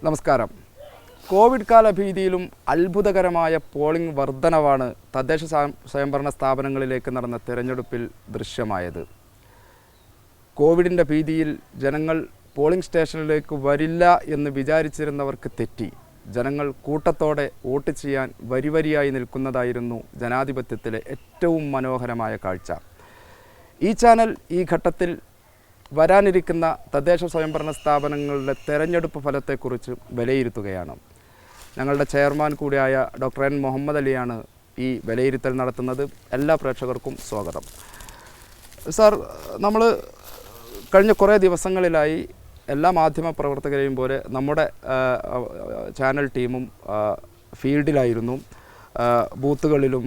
നമസ്കാരം. കോവിഡ് കാല ഭീതിയിലും അത്ഭുതകരമായ പോളിംഗ് വർധനവാണ് തദ്ദേശ സ്വയംഭരണ സ്ഥാപനങ്ങളിലേക്ക് നടന്ന തെരഞ്ഞെടുപ്പിൽ ദൃശ്യമായത്. കോവിഡിൻ്റെ ഭീതിയിൽ ജനങ്ങൾ പോളിംഗ് സ്റ്റേഷനിലേക്ക് വരില്ല എന്ന് വിചാരിച്ചിരുന്നവർക്ക് തെറ്റി. ജനങ്ങൾ കൂട്ടത്തോടെ വോട്ട് ചെയ്യാൻ വരിവരിയായി നിൽക്കുന്നതായിരുന്നു ജനാധിപത്യത്തിലെ ഏറ്റവും മനോഹരമായ കാഴ്ച. ഈ ചാനൽ ഈ ഘട്ടത്തിൽ വരാനിരിക്കുന്ന തദ്ദേശ സ്വയംഭരണ സ്ഥാപനങ്ങളുടെ തെരഞ്ഞെടുപ്പ് ഫലത്തെക്കുറിച്ച് വിലയിരുത്തുകയാണ്. ഞങ്ങളുടെ ചെയർമാൻ കൂടിയായ ഡോക്ടർ എൻ മുഹമ്മദ് അലിയാണ് ഈ വിലയിരുത്തൽ നടത്തുന്നത്. എല്ലാ പ്രേക്ഷകർക്കും സ്വാഗതം. സാർ, നമ്മൾ കഴിഞ്ഞ കുറേ ദിവസങ്ങളിലായി എല്ലാ മാധ്യമ പ്രവർത്തകരെയും പോലെ നമ്മുടെ ചാനൽ ടീമും ഫീൽഡിലായിരുന്നു. ബൂത്തുകളിലും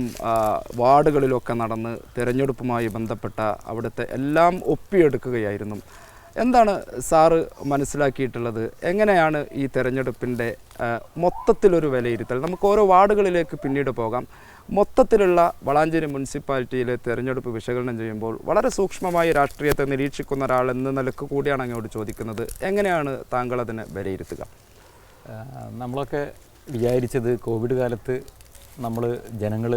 വാർഡുകളിലുമൊക്കെ നടന്ന് തിരഞ്ഞെടുപ്പുമായി ബന്ധപ്പെട്ട അവിടുത്തെ എല്ലാം ഒപ്പിയെടുക്കുകയായിരുന്നു. എന്താണ് സാറ് മനസ്സിലാക്കിയിട്ടുള്ളത്? എങ്ങനെയാണ് ഈ തെരഞ്ഞെടുപ്പിൻ്റെ മൊത്തത്തിലൊരു വിലയിരുത്തൽ? നമുക്ക് ഓരോ വാർഡുകളിലേക്ക് പിന്നീട് പോകാം. മൊത്തത്തിലുള്ള വളാഞ്ചേരി മുനിസിപ്പാലിറ്റിയിലെ തെരഞ്ഞെടുപ്പ് വിശകലനം ചെയ്യുമ്പോൾ വളരെ സൂക്ഷ്മമായി രാഷ്ട്രീയത്തെ നിരീക്ഷിക്കുന്ന ഒരാൾ എന്ന നിലക്ക് കൂടിയാണ് അങ്ങോട്ട് ചോദിക്കുന്നത്. എങ്ങനെയാണ് താങ്കൾ അതിനെ വിലയിരുത്തുക? നമ്മളൊക്കെ വിചാരിച്ചത് കോവിഡ് കാലത്ത് ജനങ്ങൾ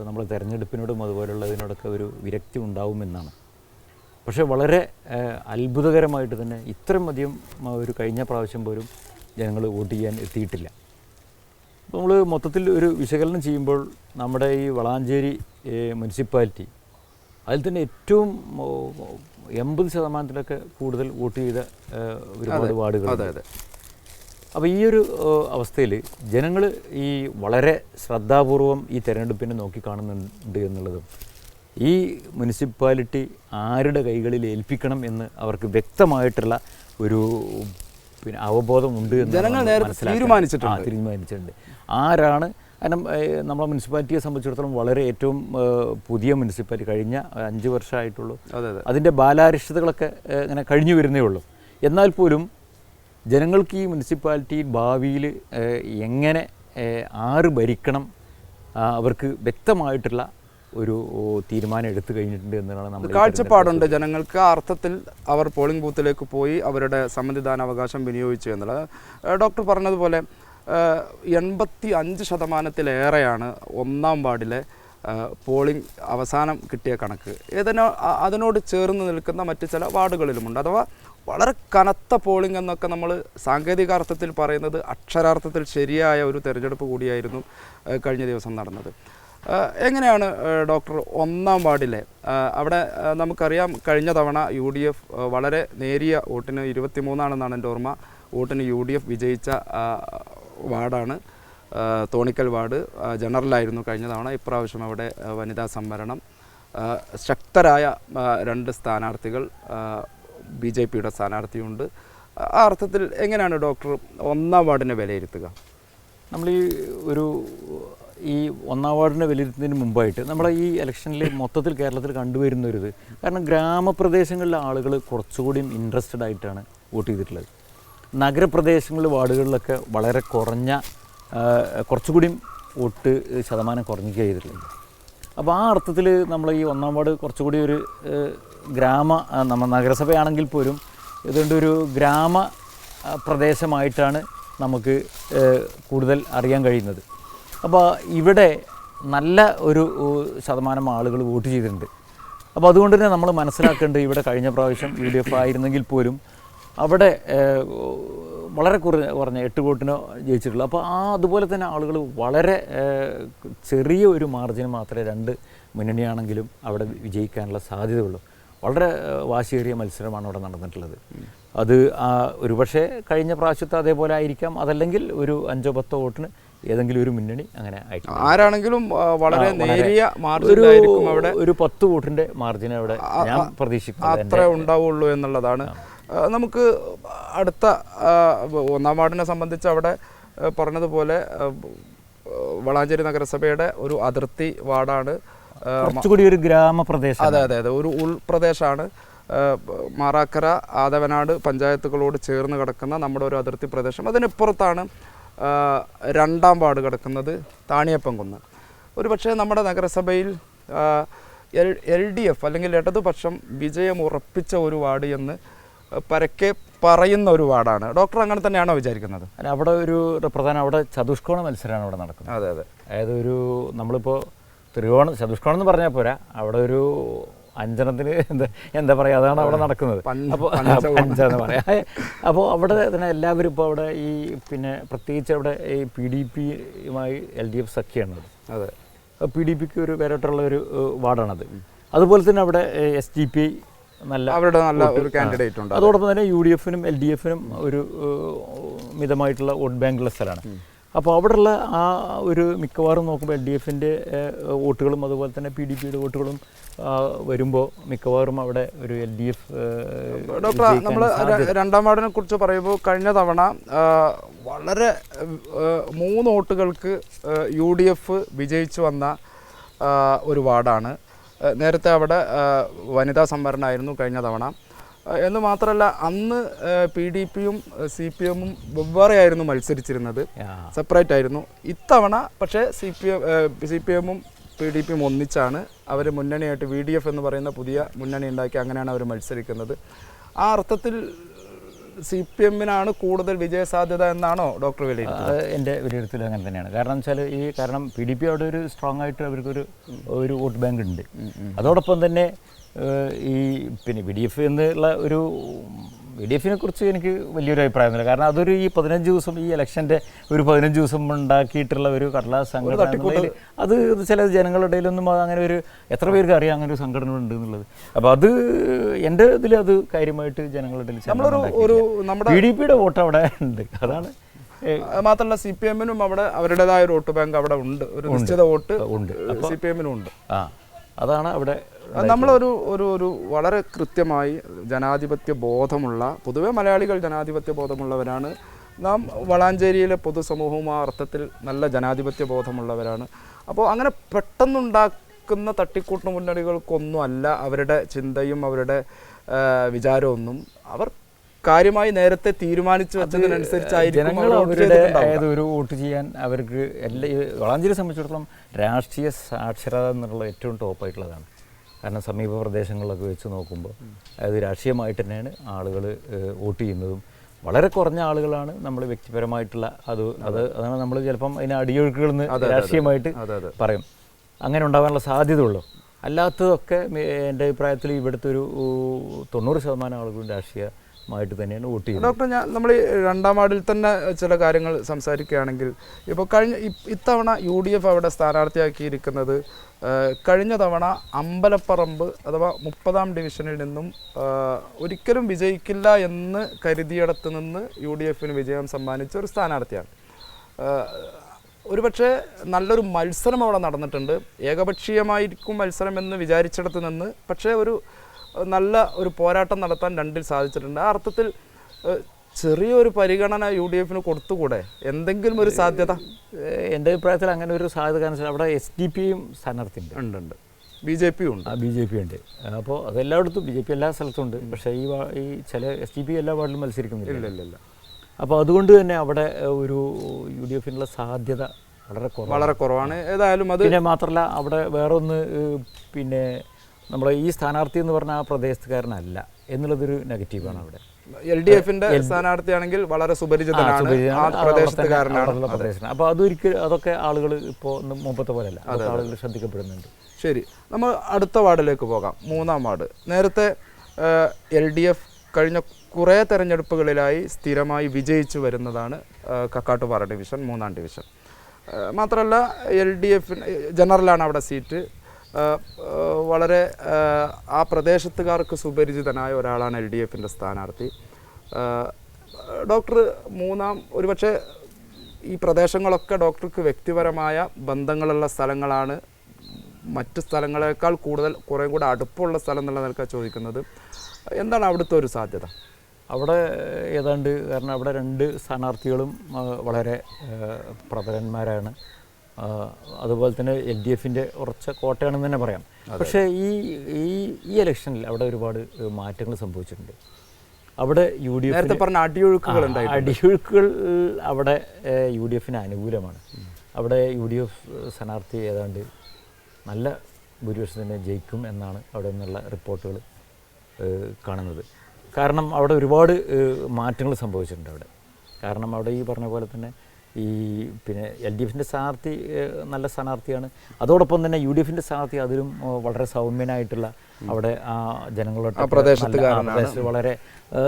നമ്മൾ തിരഞ്ഞെടുപ്പിനോടും അതുപോലുള്ളതിനോടൊക്കെ ഒരു വിരക്തി ഉണ്ടാവുമെന്നാണ്. പക്ഷേ വളരെ അത്ഭുതകരമായിട്ട് തന്നെ ഇത്രയും അധികം ഒരു കഴിഞ്ഞ പ്രാവശ്യം പോലും ജനങ്ങൾ വോട്ട് ചെയ്യാൻ എത്തിയിട്ടില്ല. അപ്പോൾ നമ്മൾ മൊത്തത്തിൽ ഒരു വിശകലനം ചെയ്യുമ്പോൾ നമ്മുടെ ഈ വളാഞ്ചേരി മുനിസിപ്പാലിറ്റി അതിൽ തന്നെ ഏറ്റവും 80% കൂടുതൽ വോട്ട് ചെയ്ത ഒരുപാട് വാർഡുകൾ. അപ്പോൾ ഈ ഒരു അവസ്ഥയിൽ ജനങ്ങൾ ഈ വളരെ ശ്രദ്ധാപൂർവം ഈ തെരഞ്ഞെടുപ്പിനെ നോക്കിക്കാണുന്നുണ്ട് എന്നുള്ളതും ഈ മുനിസിപ്പാലിറ്റി ആരുടെ കൈകളിൽ ഏൽപ്പിക്കണം എന്ന് അവർക്ക് വ്യക്തമായിട്ടുള്ള ഒരു അവബോധമുണ്ട് എന്ന് തീരുമാനിച്ചിട്ടുണ്ട്. ആരാണ് കാരണം നമ്മളെ മുനിസിപ്പാലിറ്റിയെ സംബന്ധിച്ചിടത്തോളം വളരെ ഏറ്റവും പുതിയ മുനിസിപ്പാലിറ്റി, കഴിഞ്ഞ 5 വർഷമായിട്ടുള്ളൂ. അതിൻ്റെ ബാലാരിഷ്ടതകളൊക്കെ ഇങ്ങനെ കഴിഞ്ഞു വരുന്നേ ഉള്ളൂ. എന്നാൽ പോലും ജനങ്ങൾക്ക് ഈ മുനിസിപ്പാലിറ്റി ഭാവിയിൽ എങ്ങനെ ആര് ഭരിക്കണം അവർക്ക് വ്യക്തമായിട്ടുള്ള ഒരു തീരുമാനം എടുത്തു കഴിഞ്ഞിട്ടുണ്ട് എന്നതാണ് നമ്മൾ കാഴ്ചപ്പാടുണ്ട്. ജനങ്ങൾക്ക് ആ അർത്ഥത്തിൽ അവർ പോളിംഗ് ബൂത്തിലേക്ക് പോയി അവരുടെ സമ്മതിദാനാവകാശം വിനിയോഗിച്ചു എന്നുള്ളത്. ഡോക്ടർ പറഞ്ഞതുപോലെ 85%-ലേറെയാണ് 1-ാം വാർഡിലെ പോളിംഗ് അവസാനം കിട്ടിയ കണക്ക്. അതിനോട് ചേർന്ന് നിൽക്കുന്ന മറ്റ് ചില വാർഡുകളിലുമുണ്ട്. അഥവാ വളരെ കനത്ത പോളിംഗ് എന്നൊക്കെ നമ്മൾ സാങ്കേതിക അർത്ഥത്തിൽ പറയുന്നത് അക്ഷരാർത്ഥത്തിൽ ശരിയായ ഒരു തെരഞ്ഞെടുപ്പ് കൂടിയായിരുന്നു കഴിഞ്ഞ ദിവസം നടന്നത്. എങ്ങനെയാണ് ഡോക്ടർ 1-ാം വാർഡിലെ അവിടെ നമുക്കറിയാം കഴിഞ്ഞ തവണ UDF വളരെ നേരിയ വോട്ടിന് 23 എൻ്റെ ഓർമ്മ വോട്ടിന് UDF വിജയിച്ച വാർഡാണ് തോണിക്കൽ വാർഡ്. ജനറലായിരുന്നു കഴിഞ്ഞ തവണ. ഇപ്രാവശ്യം അവിടെ വനിതാ സംവരണം, ശക്തരായ 2 സ്ഥാനാർത്ഥികൾ, BJPയുടെ സ്ഥാനാർത്ഥിയുണ്ട്. ആ അർത്ഥത്തിൽ എങ്ങനെയാണ് ഡോക്ടർ 1-ാം വാർഡിനെ വിലയിരുത്തുക? നമ്മൾ ഈ 1-ാം വാർഡിനെ വിലയിരുത്തുന്നതിന് മുമ്പായിട്ട് നമ്മുടെ ഈ ഇലക്ഷനിൽ മൊത്തത്തിൽ കേരളത്തിൽ കണ്ടുവരുന്നൊരിത്, കാരണം ഗ്രാമപ്രദേശങ്ങളിലെ ആളുകൾ കുറച്ചുകൂടി ഇൻട്രസ്റ്റഡ് ആയിട്ടാണ് വോട്ട് ചെയ്തിട്ടുള്ളത്. നഗരപ്രദേശങ്ങളിലെ വാർഡുകളിലൊക്കെ വളരെ കുറച്ചുകൂടി വോട്ട് ശതമാനം കുറഞ്ഞിക്കുക ചെയ്തിട്ടുള്ളത്. അപ്പോൾ ആ അർത്ഥത്തിൽ നമ്മൾ ഈ 1-ാം വാർഡ് കുറച്ചുകൂടി ഒരു നമ്മൾ നഗരസഭയാണെങ്കിൽ പോലും ഇതുകൊണ്ട് ഒരു പ്രദേശമായിട്ടാണ് നമുക്ക് കൂടുതൽ അറിയാൻ കഴിയുന്നത്. അപ്പോൾ ഇവിടെ നല്ല ഒരു ശതമാനം ആളുകൾ വോട്ട് ചെയ്തിട്ടുണ്ട്. അപ്പോൾ അതുകൊണ്ട് തന്നെ നമ്മൾ മനസ്സിലാക്കേണ്ടത് ഇവിടെ കഴിഞ്ഞ പ്രാവശ്യം UDF ആയിരുന്നെങ്കിൽ പോലും അവിടെ വളരെ കുറഞ്ഞ 8 വോട്ടിനോ ജയിച്ചിട്ടുള്ളൂ. അപ്പോൾ അതുപോലെ തന്നെ ആളുകൾ വളരെ ചെറിയ ഒരു മാർജിന് മാത്രമേ 2 മുന്നണിയാണെങ്കിലും അവിടെ വിജയിക്കാനുള്ള സാധ്യതയുള്ളൂ. വളരെ വാശിയേറിയ മത്സരമാണ് അവിടെ നടന്നിട്ടുള്ളത്. അത് ഒരുപക്ഷെ കഴിഞ്ഞ പ്രാവശ്യത്തെ അതേപോലെ ആയിരിക്കാം, അതല്ലെങ്കിൽ ഒരു 5-10 വോട്ടിന് ഏതെങ്കിലും ഒരു മുന്നണി അങ്ങനെ ആയിരിക്കും. ആരാണെങ്കിലും വളരെ നേരിയ മാർജിനായിരിക്കും അവിടെ. ഒരു 10 വോട്ടിൻ്റെ മാർജിൻ അവിടെ ഞാൻ പ്രതീക്ഷിക്കുന്നു അത്ര ഉണ്ടാവുള്ളൂ എന്നുള്ളതാണ്. നമുക്ക് അടുത്ത 1-ാം വാർഡിനെ സംബന്ധിച്ച് അവിടെ പറഞ്ഞതുപോലെ വളാഞ്ചേരി നഗരസഭയുടെ ഒരു അതിർത്തി വാർഡാണ്. കുറച്ചുകൂടി ഒരു ഗ്രാമപ്രദേശം. അതെ, ഒരു ഉൾപ്രദേശമാണ്. മാറാക്കര, ആദവനാട് പഞ്ചായത്തുകളോട് ചേർന്ന് കിടക്കുന്ന നമ്മുടെ ഒരു അതിർത്തി പ്രദേശം. അതിനിപ്പുറത്താണ് 2-ാം വാർഡ് കിടക്കുന്നത്, താണിയപ്പംകുന്ന്. ഒരു പക്ഷേ നമ്മുടെ നഗരസഭയിൽ LDF അല്ലെങ്കിൽ ഇടതുപക്ഷം വിജയം ഉറപ്പിച്ച ഒരു വാർഡ് എന്ന് പരക്കെ പറയുന്ന ഒരു വാർഡാണ്. ഡോക്ടർ അങ്ങനെ തന്നെയാണോ വിചാരിക്കുന്നത്? അവിടെ ഒരു പ്രധാന അവിടെ ചതുഷ്കോണ മത്സരമാണ് അവിടെ നടക്കുന്നത്. അതെ അതെ. അതായത് ഒരു നമ്മളിപ്പോൾ ചതുഷ്കോണം എന്ന് പറഞ്ഞാൽ പോരാ, അവിടെ ഒരു അഞ്ചെണ്ണത്തിന് എന്താ പറയുക, അതാണ് അവിടെ നടക്കുന്നത്. അപ്പോൾ പഞ്ചെന്ന് പറയാം. അപ്പോൾ അവിടെ തന്നെ എല്ലാവരും ഇപ്പോൾ അവിടെ ഈ പിന്നെ പ്രത്യേകിച്ച് അവിടെ ഈ PDP-യുമായി LDF സഖ്യമാണത്. അതെ, PDP-ക്ക് ഒരു വേറിട്ടുള്ള ഒരു വാർഡാണത്. അതുപോലെ തന്നെ അവിടെ SDPI അവരുടെ നല്ല ഒരു കാൻഡിഡേറ്റ് ഉണ്ട്. അതോടൊപ്പം തന്നെ UDF-നും LDF-നും ഒരു മിതമായിട്ടുള്ള വോട്ട് ബാങ്കുള്ള സ്ഥലമാണ്. അപ്പോൾ അവിടെയുള്ള ആ ഒരു മിക്കവാറും നോക്കുമ്പോൾ LDF-ൻ്റെ വോട്ടുകളും അതുപോലെ തന്നെ PDP-യുടെ വോട്ടുകളും വരുമ്പോൾ മിക്കവാറും അവിടെ ഒരു LDF. ഡോക്ടർ, നമ്മൾ രണ്ടാം വാർഡിനെ കുറിച്ച് പറയുമ്പോൾ കഴിഞ്ഞ തവണ വളരെ 3 വോട്ടുകൾക്ക് UDF വിജയിച്ചു വന്ന ഒരു വാർഡാണ്. നേരത്തെ അവിടെ വനിതാ സംവരണമായിരുന്നു കഴിഞ്ഞ തവണ. എന്ന് മാത്രമല്ല, അന്ന് PDP-യും CPM-ഉം വെവ്വേറെയായിരുന്നു മത്സരിച്ചിരുന്നത്, സെപ്പറേറ്റ് ആയിരുന്നു. ഇത്തവണ പക്ഷേ CPM-ഉം PDP-യും ഒന്നിച്ചാണ് അവർ മുന്നണിയായിട്ട് VDF എന്ന് പറയുന്ന പുതിയ മുന്നണി ഉണ്ടാക്കി. അങ്ങനെയാണ് അവർ മത്സരിക്കുന്നത്. ആ അർത്ഥത്തിൽ CPM-നാണ് കൂടുതൽ വിജയസാധ്യത എന്നാണോ ഡോക്ടർ വിലയിരുത്തുന്നത്? എൻ്റെ വിലയിരുത്തൽ അങ്ങനെ തന്നെയാണ്. കാരണം വെച്ചാൽ കാരണം PDP അവിടെ ഒരു സ്ട്രോങ് ആയിട്ട് അവർക്കൊരു വോട്ട് ബാങ്ക് ഉണ്ട്. അതോടൊപ്പം തന്നെ ഈ പിന്നെ VDF എന്നുള്ള ഒരു VDF-നെ കുറിച്ച് എനിക്ക് വലിയൊരു അഭിപ്രായമൊന്നുമില്ല. കാരണം അതൊരു ഈ 15 ദിവസം ഈ ഇലക്ഷൻ്റെ ഒരു 15 ദിവസം ഉണ്ടാക്കിയിട്ടുള്ള ഒരു കടലാസ് സംഘടന, അത് ചില ജനങ്ങളുടെ ഇടയിലൊന്നും അങ്ങനെ ഒരു എത്ര പേർക്ക് അറിയാം അങ്ങനെ ഒരു സംഘടന ഉണ്ട് എന്നുള്ളത്. അപ്പോൾ അത് എൻ്റെ ഇതിൽ അത് കാര്യമായിട്ട് ജനങ്ങളുടെ ഇടയിൽ PDP-യുടെ വോട്ട് അവിടെ ഉണ്ട്. അതാണ്. മാത്രമല്ല CPM-നും അവിടെ അവരുടേതായ ഒരു വോട്ട് ബാങ്ക് അവിടെ ഉണ്ട്, ഒരു നിശ്ചിത വോട്ട് ഉണ്ട്, CPM-നും ഉണ്ട്. അതാണ് അവിടെ നമ്മളൊരു ഒരു വളരെ കൃത്യമായി ജനാധിപത്യ ബോധമുള്ള, പൊതുവെ മലയാളികൾ ജനാധിപത്യ ബോധമുള്ളവരാണ്. നാം വളാഞ്ചേരിയിലെ പൊതുസമൂഹവും ആ അർത്ഥത്തിൽ നല്ല ജനാധിപത്യ ബോധമുള്ളവരാണ്. അപ്പോൾ അങ്ങനെ പെട്ടെന്നുണ്ടാക്കുന്ന തട്ടിക്കൂട്ട് മുന്നണികൾക്കൊന്നും അല്ല അവരുടെ ചിന്തയും അവരുടെ വിചാരമൊന്നും. അവർ കാര്യമായി നേരത്തെ തീരുമാനിച്ചു വെച്ചതിനനുസരിച്ചായിരിക്കും ഒരു വോട്ട് ചെയ്യാൻ അവർക്ക്. വളാഞ്ചേരിയെ സംബന്ധിച്ചിടത്തോളം രാഷ്ട്രീയ സാക്ഷരത എന്നുള്ള ഏറ്റവും ടോപ്പായിട്ടുള്ളതാണ്. കാരണം സമീപ പ്രദേശങ്ങളിലൊക്കെ വെച്ച് നോക്കുമ്പോൾ അതായത് രാഷ്ട്രീയമായിട്ട് തന്നെയാണ് ആളുകൾ വോട്ട് ചെയ്യുന്നതും. വളരെ കുറഞ്ഞ ആളുകളാണ് നമ്മൾ വ്യക്തിപരമായിട്ടുള്ള അതാണ് നമ്മൾ ചിലപ്പം അതിന് അടിയൊഴുക്കുകളെന്ന് രാഷ്ട്രീയമായിട്ട് പറയും. അങ്ങനെ ഉണ്ടാകാനുള്ള സാധ്യത ഉള്ളൂ. അല്ലാത്തതൊക്കെ എൻ്റെ അഭിപ്രായത്തിൽ ഇവിടുത്തെ ഒരു 90% ആളുകളും രാഷ്ട്രീയമായിട്ട് തന്നെയാണ് വോട്ട് ചെയ്യുന്നത്. ഡോക്ടർ, നമ്മൾ ഈ രണ്ടാം വാർഡിൽ തന്നെ ചില കാര്യങ്ങൾ സംസാരിക്കുകയാണെങ്കിൽ, ഇപ്പോൾ ഇത്തവണ UDF അവിടെ സ്ഥാനാർത്ഥിയാക്കിയിരിക്കുന്നത് കഴിഞ്ഞ തവണ അമ്പലപ്പറമ്പ് അഥവാ 30-ാം ഡിവിഷനിൽ നിന്നും ഒരിക്കലും വിജയിക്കില്ല എന്ന് കരുതിയിടത്ത് നിന്ന് UDF-ന് വിജയം സമ്മാനിച്ച ഒരു സ്ഥാനാർത്ഥിയാണ്. ഒരുപക്ഷെ നല്ലൊരു മത്സരം അവിടെ നടന്നിട്ടുണ്ട്. ഏകപക്ഷീയമായിരിക്കും മത്സരം എന്ന് വിചാരിച്ചിടത്ത് നിന്ന് പക്ഷേ നല്ല ഒരു പോരാട്ടം നടത്താൻ രണ്ടിൽ സാധിച്ചിട്ടുണ്ട്. ആ അർത്ഥത്തിൽ ചെറിയൊരു പരിഗണന UDF-ന് കൊടുത്തുകൂടെ? എന്തെങ്കിലും ഒരു സാധ്യത? എൻ്റെ അഭിപ്രായത്തിൽ അങ്ങനെ ഒരു സാധ്യത. കാരണം അവിടെ SDP-യും സ്ഥാനാർത്ഥി ഉണ്ട്, BJP-യും ഉണ്ട്. BJP ഉണ്ട്. അപ്പോൾ അതെല്ലായിടത്തും BJP എല്ലാ സ്ഥലത്തും ഉണ്ട്. പക്ഷേ ഈ ചില SDP എല്ലാ വാർഡിലും മത്സരിക്കുന്നില്ല. ഇല്ല. അപ്പോൾ അതുകൊണ്ട് തന്നെ അവിടെ ഒരു UDF-നുള്ള സാധ്യത വളരെ കുറവാണ്. ഏതായാലും അത് പിന്നെ മാത്രമല്ല അവിടെ വേറൊന്ന്, പിന്നെ നമ്മളെ ഈ സ്ഥാനാർത്ഥി എന്ന് പറഞ്ഞാൽ ആ പ്രദേശത്തുകാരനല്ല എന്നുള്ളതൊരു നെഗറ്റീവാണ്. അവിടെ LDF-ന്റെ സ്ഥാനാർത്ഥിയാണെങ്കിൽ വളരെ സുപരിചിതനാണ്, അപ്പോൾ അതൊക്കെ ആളുകൾ ഇപ്പോൾ മുമ്പത്തെ പോലെയല്ല, ആളുകൾ ശ്രദ്ധിക്കപ്പെടുന്നുണ്ട്. ശരി, നമ്മൾ അടുത്ത വാർഡിലേക്ക് പോകാം. 3-ാം വാർഡ്. നേരത്തെ LDF കഴിഞ്ഞ കുറേ തെരഞ്ഞെടുപ്പുകളിലായി സ്ഥിരമായി വിജയിച്ചു വരുന്നതാണ് കക്കാട്ടുപാറ ഡിവിഷൻ, 3-ാം ഡിവിഷൻ. മാത്രമല്ല LDF ജനറലാണ് അവിടെ സീറ്റ്. വളരെ ആ പ്രദേശത്തുകാർക്ക് സുപരിചിതനായ ഒരാളാണ് LDF-ൻ്റെ സ്ഥാനാർത്ഥി. ഡോക്ടർ, ഒരുപക്ഷെ ഈ പ്രദേശങ്ങളൊക്കെ ഡോക്ടർക്ക് വ്യക്തിപരമായ ബന്ധങ്ങളുള്ള സ്ഥലങ്ങളാണ്. മറ്റ് സ്ഥലങ്ങളെക്കാൾ കുറേ കൂടെ അടുപ്പമുള്ള സ്ഥലം എന്നുള്ള നിലക്കാണ് ചോദിക്കുന്നത്. എന്താണ് അവിടുത്തെ ഒരു സാധ്യത? അവിടെ ഏതാണ്ട്, കാരണം അവിടെ 2 സ്ഥാനാർത്ഥികളും വളരെ പ്രബലന്മാരാണ്. അതുപോലെ തന്നെ LDF-ൻ്റെ ഉറച്ച കോട്ടയാണെന്ന് തന്നെ പറയാം. പക്ഷേ ഈ ഇലക്ഷനിൽ അവിടെ ഒരുപാട് മാറ്റങ്ങൾ സംഭവിച്ചിട്ടുണ്ട്. അവിടെ അടിയൊഴുക്കുകൾ അവിടെ UDF-ന് അനുകൂലമാണ്. അവിടെ UDF സ്ഥാനാർത്ഥി ഏതാണ്ട് നല്ല ഭൂരിപക്ഷം തന്നെ ജയിക്കും എന്നാണ് അവിടെ നിന്നുള്ള റിപ്പോർട്ടുകൾ കാണുന്നത്. കാരണം അവിടെ ഒരുപാട് മാറ്റങ്ങൾ സംഭവിച്ചിട്ടുണ്ട് അവിടെ. കാരണം അവിടെ ഈ പറഞ്ഞ പോലെ തന്നെ ഈ പിന്നെ LDFിൻ്റെ സ്ഥാനാർത്ഥി നല്ല സ്ഥാനാർത്ഥിയാണ്. അതോടൊപ്പം തന്നെ UDFിൻ്റെ സ്ഥാനാർത്ഥി അതിലും വളരെ സൗമ്യനായിട്ടുള്ള അവിടെ ആ ജനങ്ങളോട് പ്രദേശത്ത് വളരെ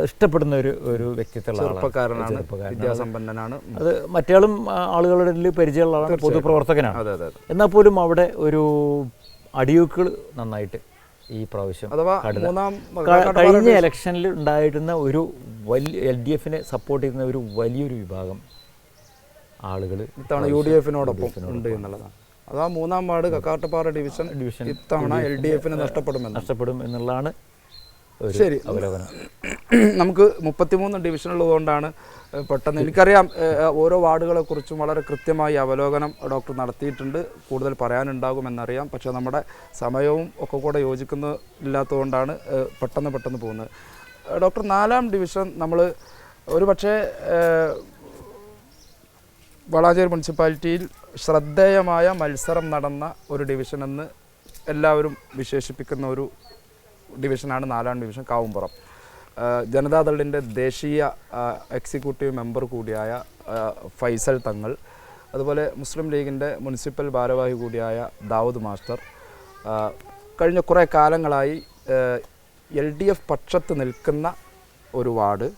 ഇഷ്ടപ്പെടുന്ന ഒരു വ്യക്തിത്വമുള്ള വിദ്യാസമ്പന്നനാണ്. അത് മറ്റേയാളും ആളുകളുടെ പരിചയമുള്ള ആളാണ്, പൊതുപ്രവർത്തകനാണ്. എന്നാൽ പോലും അവിടെ ഒരു അടിയൊഴുക്കുകൾ നന്നായിട്ട് ഈ പ്രാവശ്യം കഴിഞ്ഞ ഇലക്ഷനിൽ ഉണ്ടായിരുന്ന ഒരു വലിയ LDFിനെ സപ്പോർട്ട് ചെയ്യുന്ന ഒരു വലിയൊരു വിഭാഗം ആളുകൾ ഇത്തവണ UDFിനോടൊപ്പം ഉണ്ട് എന്നുള്ളതാണ്. അതാ 3-ാം വാർഡ് കക്കാട്ടുപാറ ഡിവിഷൻ ഇത്തവണ LDFിന് നഷ്ടപ്പെടും എന്നുള്ളതാണ്. ശരി, നമുക്ക് 33 ഡിവിഷനുള്ളതുകൊണ്ടാണ് പെട്ടെന്ന് എനിക്കറിയാം ഓരോ വാർഡുകളെ കുറിച്ചും വളരെ കൃത്യമായി അവലോകനം ഡോക്ടർ നടത്തിയിട്ടുണ്ട്. കൂടുതൽ പറയാനുണ്ടാകുമെന്നറിയാം. പക്ഷേ നമ്മുടെ സമയവും ഒക്കെ കൂടെ യോജിക്കുന്നില്ലാത്തതുകൊണ്ടാണ് പെട്ടെന്ന് പോകുന്നത്. ഡോക്ടർ, 4-ാം ഡിവിഷൻ നമ്മൾ ഒരു പക്ഷേ വളാഞ്ചേരി മുനിസിപ്പാലിറ്റിയിൽ ശ്രദ്ധേയമായ മത്സരം നടന്ന ഒരു ഡിവിഷൻ എന്ന് എല്ലാവരും വിശേഷിപ്പിക്കുന്ന ഒരു ഡിവിഷനാണ് 4-ാം ഡിവിഷൻ കാവുംപുറം. ജനതാദളിൻ്റെ ദേശീയ എക്സിക്യൂട്ടീവ് മെമ്പർ കൂടിയായ ഫൈസൽ തങ്ങൾ, അതുപോലെ മുസ്ലിം ലീഗിൻ്റെ മുനിസിപ്പൽ ഭാരവാഹി കൂടിയായ ദാവൂദ് മാസ്റ്റർ കഴിഞ്ഞ കുറേ കാലങ്ങളായി LDF പക്ഷത്ത് നിൽക്കുന്ന ഒരു വാർഡ്.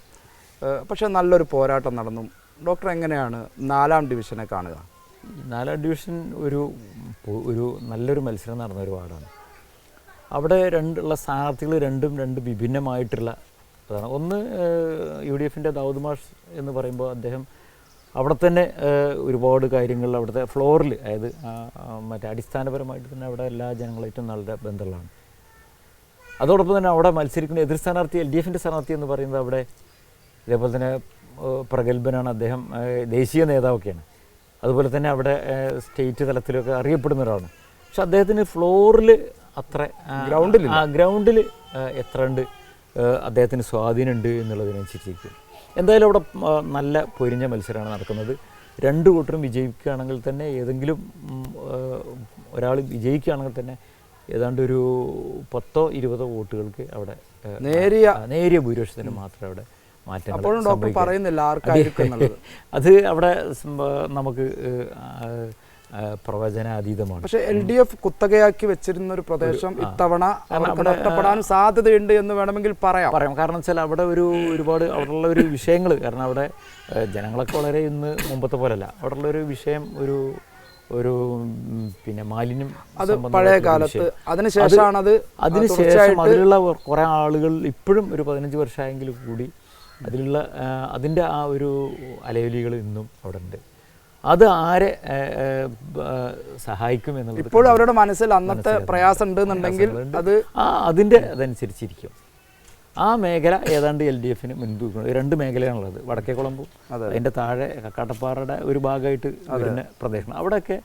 പക്ഷേ നല്ലൊരു പോരാട്ടം നടന്നു. ഡോക്ടർ, എങ്ങനെയാണ് 4-ാം ഡിവിഷനെ കാണുക? 4-ാം ഡിവിഷൻ ഒരു നല്ലൊരു മത്സരം നടന്ന ഒരു വാർഡാണ്. അവിടെ ഉള്ള സ്ഥാനാർത്ഥികൾ രണ്ട് വിഭിന്നമായിട്ടുള്ള അതാണ്. ഒന്ന് UDFിൻ്റെ ദാവൂദ് മാഷ് എന്ന് പറയുമ്പോൾ അദ്ദേഹം അവിടെ തന്നെ ഒരുപാട് കാര്യങ്ങൾ അവിടുത്തെ ഫ്ലോറിൽ, അതായത് മറ്റേ അടിസ്ഥാനപരമായിട്ട് തന്നെ അവിടെ എല്ലാ ജനങ്ങളായിട്ടും നല്ല ബന്ധമുള്ളതാണ്. അതോടൊപ്പം തന്നെ അവിടെ മത്സരിക്കുന്ന എതിർ സ്ഥാനാർത്ഥി LDFിൻ്റെ സ്ഥാനാർത്ഥി എന്ന് പറയുന്നത് അവിടെ ഇതേപോലെ തന്നെ പ്രഗത്ഭനാണ്. അദ്ദേഹം ദേശീയ നേതാവൊക്കെയാണ്. അതുപോലെ തന്നെ അവിടെ സ്റ്റേറ്റ് തലത്തിലൊക്കെ അറിയപ്പെടുന്ന ഒരാളാണ്. പക്ഷെ അദ്ദേഹത്തിന് ഫ്ലോറിൽ അത്ര ഗ്രൗണ്ടിൽ എത്ര ഉണ്ട് അദ്ദേഹത്തിന് സ്വാധീനമുണ്ട് എന്നുള്ളതിനനുസരിച്ചിരിക്കും. എന്തായാലും അവിടെ നല്ല പൊരിഞ്ഞ മത്സരമാണ് നടക്കുന്നത്. രണ്ട് കൂട്ടരും വിജയിക്കുകയാണെങ്കിൽ തന്നെ, ഏതെങ്കിലും ഒരാൾ വിജയിക്കുകയാണെങ്കിൽ തന്നെ ഏതാണ്ട് ഒരു 10-20 വോട്ടുകൾക്ക് അവിടെ നേരിയ ഭൂരിപക്ഷത്തിന് മാത്രമേ അവിടെ മാറ്റം പറയുന്നില്ല. അത് അവിടെ നമുക്ക് പ്രവചനാതീതമാണ്. പക്ഷേ LDF കുത്തകയാക്കി വെച്ചിരുന്ന ഒരു പ്രദേശം ഇത്തവണ നഷ്ടപ്പെടാനും സാധ്യതയുണ്ട് എന്ന് വേണമെങ്കിൽ പറയാം. കാരണം വെച്ചാൽ അവിടെ ഒരുപാട് അവിടെയുള്ള ഒരു വിഷയങ്ങൾ, കാരണം അവിടെ ജനങ്ങളൊക്കെ വളരെ ഇന്ന് മുമ്പത്തെ പോലല്ല. അവിടെയുള്ള ഒരു വിഷയം ഒരു പിന്നെ മാലിന്യം, അത് പഴയ കാലത്ത് അതിനുശേഷം അതിലുള്ള കുറേ ആളുകൾ ഇപ്പോഴും ഒരു 15 വർഷമായെങ്കിലും കൂടി അതിൻ്റെ ആ ഒരു അലയൊലികൾ ഇന്നും അവിടെ ഉണ്ട്. അത് ആരെ സഹായിക്കും എന്നുള്ളത് ഇപ്പോഴും അവരുടെ മനസ്സിൽ അന്നത്തെ പ്രയാസം ഉണ്ടെന്നുണ്ടെങ്കിൽ അതനുസരിച്ചിരിക്കും. ആ മേഖല ഏതാണ്ട് LDFിന് മുൻതൂക്കം. 2 മേഖലയാണുള്ളത്. വടക്കേക്കുളമ്പും അതിൻ്റെ താഴെ കക്കാട്ടപ്പാറയുടെ ഒരു ഭാഗമായിട്ട് വരുന്ന പ്രദേശം. അവിടെയൊക്കെ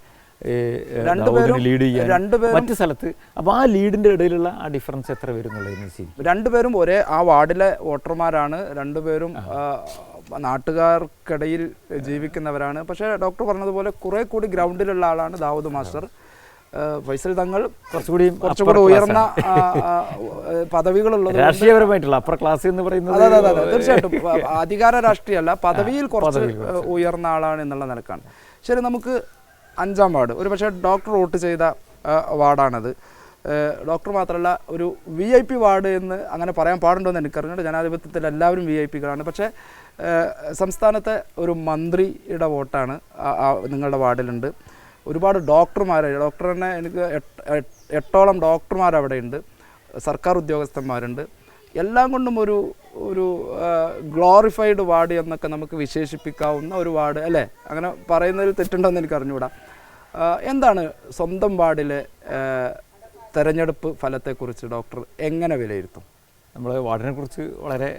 ലീഡ് ചെയ്യാൻ മറ്റു സ്ഥലത്ത്. അപ്പോൾ ആ ലീഡിൻ്റെ ഇടയിലുള്ള ആ ഡിഫറൻസ് എത്ര വരും എന്നുള്ളതിനനുസരിച്ച്. രണ്ടുപേരും ഒരേ ആ വാർഡിലെ വോട്ടർമാരാണ്. രണ്ടുപേരും നാട്ടുകാർക്കിടയിൽ ജീവിക്കുന്നവരാണ്. പക്ഷേ ഡോക്ടർ പറഞ്ഞതുപോലെ കുറേ കൂടി ഗ്രൗണ്ടിലുള്ള ആളാണ് ദാവൂദ് മാസ്റ്റർ. ഫൈസൽ തങ്ങൾ കുറച്ചുകൂടി ഉയർന്ന പദവികളുള്ളത്, രാഷ്ട്രീയപരമായിട്ടുള്ള അപ്പർ ക്ലാസ് എന്ന് പറയുന്നത്. അതെ, തീർച്ചയായിട്ടും അധികാര രാഷ്ട്രീയമല്ല, പദവിയിൽ കുറച്ച് ഉയർന്ന ആളാണ് എന്നുള്ള നിലക്കാണ്. ശരി, നമുക്ക് 5-ാം വാർഡ് ഒരു പക്ഷേ ഡോക്ടർ വോട്ട് ചെയ്ത വാർഡാണത്. ഡോക്ടർ മാത്രമല്ല, ഒരു VIP വാർഡ് എന്ന് അങ്ങനെ പറയാൻ പാടുണ്ടോ എന്ന് എനിക്കറിഞ്ഞിട്ട്. ജനാധിപത്യത്തിൽ എല്ലാവരും VIPകളാണ്. പക്ഷേ സംസ്ഥാനത്തെ ഒരു മന്ത്രിയുടെ വോട്ടാണ് നിങ്ങളുടെ വാർഡിലുണ്ട്. ഒരുപാട് ഡോക്ടർമാരെ, ഡോക്ടർ തന്നെ എനിക്ക് 8ഓളം ഡോക്ടർമാർ അവിടെയുണ്ട്, സർക്കാർ ഉദ്യോഗസ്ഥന്മാരുണ്ട്. എല്ലാം കൊണ്ടും ഒരു ഗ്ലോറിഫൈഡ് വാർഡ് എന്നൊക്കെ നമുക്ക് വിശേഷിപ്പിക്കാവുന്ന ഒരു വാർഡ് അല്ലേ? അങ്ങനെ പറയുന്നതിൽ തെറ്റുണ്ടോ എന്ന് എനിക്ക് അറിഞ്ഞുകൂടാ. എന്താണ് സ്വന്തം വാർഡിലെ തെരഞ്ഞെടുപ്പ് ഫലത്തെക്കുറിച്ച് ഡോക്ടർ എങ്ങനെ വിലയിരുത്തും? നമ്മൾ വാർഡിനെ കുറിച്ച് വളരെ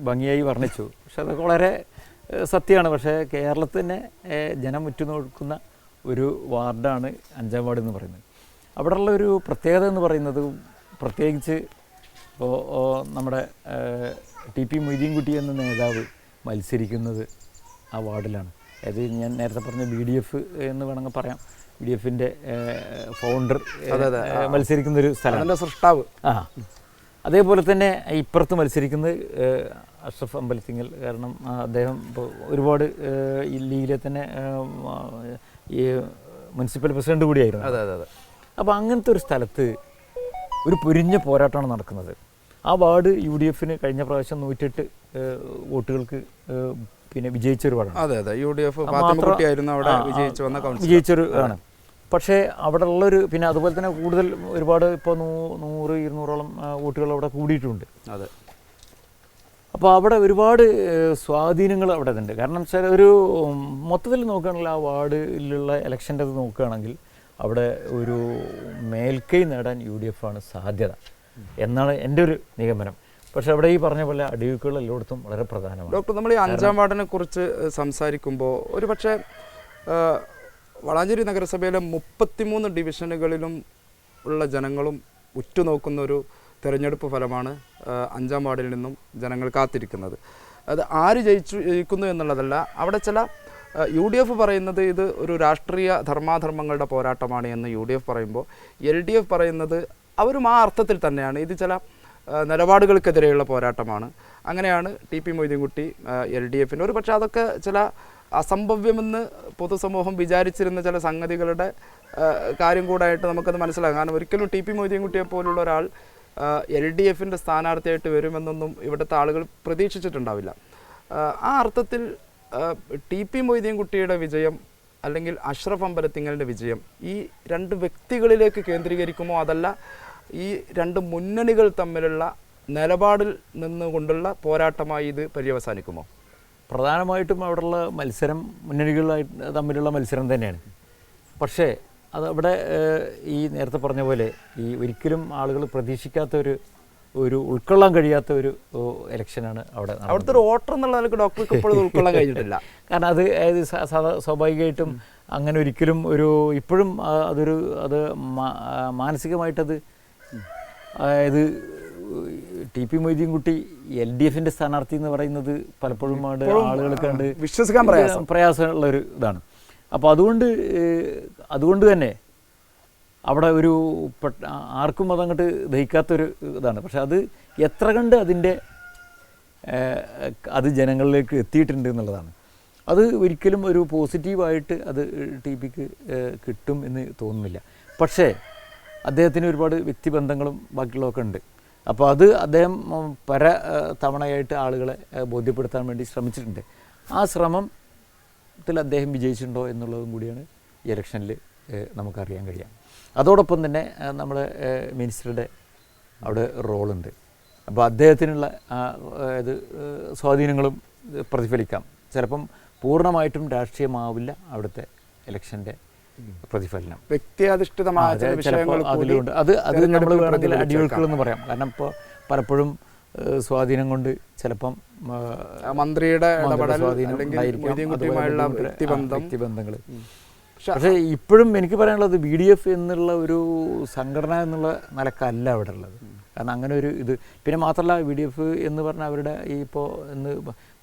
ഭംഗിയായി വർണ്ണിച്ചു. പക്ഷെ അതൊക്കെ വളരെ സത്യമാണ്. പക്ഷേ കേരളത്തിൽ തന്നെ ജനം ഉറ്റുനോക്കുന്ന ഒരു വാർഡാണ് 5-ാം വാർഡ് എന്ന് പറയുന്നത്. അവിടെയുള്ള ഒരു പ്രത്യേകത എന്ന് പറയുന്നത്, പ്രത്യേകിച്ച് ഇപ്പോൾ നമ്മുടെ TP മൊയ്തീൻകുട്ടി എന്ന നേതാവ് മത്സരിക്കുന്നത് ആ വാർഡിലാണ്. അതായത് ഞാൻ നേരത്തെ പറഞ്ഞ BDF എന്ന് വേണമെങ്കിൽ പറയാം. BDFിൻ്റെ ഫൗണ്ടർ മത്സരിക്കുന്നൊരു സ്ഥലം, സൃഷ്ടാവ്. അതേപോലെ തന്നെ ഇപ്പുറത്ത് മത്സരിക്കുന്നത് അഷ്റഫ് അമ്പലത്തിങ്ങൽ. കാരണം അദ്ദേഹം ഇപ്പോൾ ഒരുപാട് ഈ ലീഗിലെ തന്നെ ഈ മുനിസിപ്പൽ പ്രസിഡന്റ് കൂടിയായിരുന്നു. അതെ അതെ അതെ. അപ്പോൾ അങ്ങനത്തെ ഒരു സ്ഥലത്ത് ഒരു പൊരിഞ്ഞ പോരാട്ടമാണ് നടക്കുന്നത്. ആ വാർഡ് UDF കഴിഞ്ഞ പ്രാവശ്യം 108 വോട്ടുകൾക്ക് പിന്നെ വിജയിച്ചൊരു വാർഡാണ്. അതെ അതെ. UDF ഫാത്തിമക്കുട്ടിയായിരുന്നു അവിടെ വിജയിച്ചൊരു ആണ്. പക്ഷേ അവിടെ ഉള്ളൊരു പിന്നെ അതുപോലെ തന്നെ കൂടുതൽ ഒരുപാട് ഇപ്പോൾ 100-200ഓളം വോട്ടുകൾ അവിടെ കൂടിയിട്ടുണ്ട്. അതെ. അപ്പോൾ അവിടെ ഒരുപാട് സ്വാധീനങ്ങൾ അവിടെ ഉണ്ട്. കാരണം വെച്ചാൽ ഒരു മൊത്തത്തിൽ നോക്കുകയാണെങ്കിൽ ആ വാർഡിലുള്ള ഇലക്ഷൻ്റെ അത് നോക്കുകയാണെങ്കിൽ അവിടെ ഒരു മേൽക്കൈ നേടാൻ UDF ആണ് സാധ്യത എന്നാണ് എൻ്റെ ഒരു നിഗമനം. പക്ഷെ അവിടെ ഈ പറഞ്ഞ പോലെ അടിയൊഴുക്കുകൾ എല്ലായിടത്തും വളരെ പ്രധാനമാണ്. ഡോക്ടർ, നമ്മൾ ഈ 5-ാം വാർഡിനെ കുറിച്ച് സംസാരിക്കുമ്പോൾ ഒരു പക്ഷേ വളാഞ്ചേരി നഗരസഭയിലെ 33 ഡിവിഷനുകളിലും ഉള്ള ജനങ്ങളും ഉറ്റുനോക്കുന്ന ഒരു തെരഞ്ഞെടുപ്പ് ഫലമാണ് 5-ാം വാർഡിൽ നിന്നും ജനങ്ങൾ കാത്തിരിക്കുന്നത്. അത് ആര് ജയിക്കുന്നു എന്നുള്ളതല്ല. അവിടെ ചില UDF പറയുന്നത് ഇത് ഒരു രാഷ്ട്രീയ ധർമാധർമ്മങ്ങളുടെ പോരാട്ടമാണ് എന്ന് UDF പറയുമ്പോൾ LDF പറയുന്നത് അവരും ആ അർത്ഥത്തിൽ തന്നെയാണ് ഇത് ചില നിലപാടുകൾക്കെതിരെയുള്ള പോരാട്ടമാണ്. അങ്ങനെയാണ് TP മൊയ്തീൻകുട്ടി LDFൻ്റെ ഒരു പക്ഷേ അതൊക്കെ ചില അസംഭവ്യമെന്ന് പൊതുസമൂഹം വിചാരിച്ചിരുന്ന ചില സംഗതികളുടെ കാര്യം കൂടായിട്ട് നമുക്കത് മനസ്സിലാക്കാം. കാരണം ഒരിക്കലും TP മൊയ്തീൻകുട്ടിയെ പോലുള്ള ഒരാൾ LDFൻ്റെ സ്ഥാനാർത്ഥിയായിട്ട് വരുമെന്നൊന്നും ഇവിടുത്തെ ആളുകൾ പ്രതീക്ഷിച്ചിട്ടുണ്ടാവില്ല. ആ അർത്ഥത്തിൽ TP മൊയ്തീൻകുട്ടിയുടെ വിജയം അല്ലെങ്കിൽ അഷ്റഫ് അമ്പലത്തിങ്ങലിൻ്റെ വിജയം ഈ രണ്ട് വ്യക്തികളിലേക്ക് കേന്ദ്രീകരിക്കുമോ, അതല്ല ഈ രണ്ട് മുന്നണികൾ തമ്മിലുള്ള നിലപാടിൽ നിന്നുകൊണ്ടുള്ള പോരാട്ടമായി ഇത് പര്യവസാനിക്കുമോ? പ്രധാനമായിട്ടും അവിടെയുള്ള മത്സരം മുന്നണികളായിട്ട് തമ്മിലുള്ള മത്സരം തന്നെയാണ്. പക്ഷേ അത് അവിടെ ഈ നേരത്തെ പറഞ്ഞ പോലെ ഈ ഒരിക്കലും ആളുകൾ പ്രതീക്ഷിക്കാത്ത ഒരു ഉൾക്കൊള്ളാൻ കഴിയാത്ത ഒരു ഇലക്ഷനാണ് അവിടെ. അവിടുത്തെ ഒരു വോട്ടർ എന്നുള്ള നിലയ്ക്ക് ഡോക്ടർക്ക് ഇപ്പോഴും ഉൾക്കൊള്ളാൻ കഴിഞ്ഞിട്ടില്ല. കാരണം അത് സ്വാഭാവികമായിട്ടും അങ്ങനെ ഒരിക്കലും ഇപ്പോഴും അത് മാനസികമായിട്ടത് അതായത് TP മൊയ്തീൻകുട്ടി LDFൻ്റെ സ്ഥാനാർത്ഥി എന്ന് പറയുന്നത് പലപ്പോഴും ആളുകൾക്ക് കണ്ട് വിശ്വസിക്കാൻ പ്രയാസമുള്ള ഒരു ഇതാണ്. അപ്പോൾ അതുകൊണ്ട് തന്നെ അവിടെ ആർക്കും അതങ്ങോട്ട് ദഹിക്കാത്തൊരു ഇതാണ്. പക്ഷെ അത് എത്ര കണ്ട് അത് ജനങ്ങളിലേക്ക് എത്തിയിട്ടുണ്ട് എന്നുള്ളതാണ്. അത് ഒരിക്കലും ഒരു പോസിറ്റീവായിട്ട് അത് TPക്ക് കിട്ടും എന്ന് തോന്നുന്നില്ല. പക്ഷേ അദ്ദേഹത്തിന് ഒരുപാട് വ്യക്തിബന്ധങ്ങളും ബാക്കിയുള്ളതൊക്കെ ഉണ്ട്. അപ്പോൾ അത് അദ്ദേഹം തവണയായിട്ട് ആളുകളെ ബോധ്യപ്പെടുത്താൻ വേണ്ടി ശ്രമിച്ചിട്ടുണ്ട്. ആ ശ്രമത്തിൽ അദ്ദേഹം വിജയിച്ചിട്ടുണ്ടോ എന്നുള്ളതും കൂടിയാണ് ഈ ഇലക്ഷനിൽ നമുക്കറിയാൻ കഴിയാം. അതോടൊപ്പം തന്നെ നമ്മുടെ മിനിസ്റ്ററുടെ അവിടെ റോളുണ്ട്. അപ്പോൾ അദ്ദേഹത്തിനുള്ള സ്വാധീനങ്ങളും പ്രതിഫലിക്കാം. ചിലപ്പം പൂർണ്ണമായിട്ടും രാഷ്ട്രീയമാവില്ല അവിടുത്തെ ഇലക്ഷൻ്റെ പ്രതിഫലനം. വ്യക്തിയധിഷ്ഠിതമായ അതിലുണ്ട്. അത് നമ്മൾ വേണമെങ്കിൽ അടിയൊഴുക്കുകൾ എന്ന് പറയാം. കാരണം ഇപ്പോൾ പലപ്പോഴും സ്വാധീനം കൊണ്ട് ചിലപ്പം മന്ത്രിയുടെ വ്യക്തിബന്ധങ്ങൾ. പക്ഷേ ഇപ്പോഴും എനിക്ക് പറയാനുള്ളത് BDF എന്നുള്ള ഒരു സംഘടന എന്നുള്ള നിലക്കല്ല അവിടെ ഉള്ളത്. കാരണം അങ്ങനെ ഒരു ഇത് പിന്നെ മാത്രമല്ല BDF എന്ന് പറഞ്ഞാൽ അവരുടെ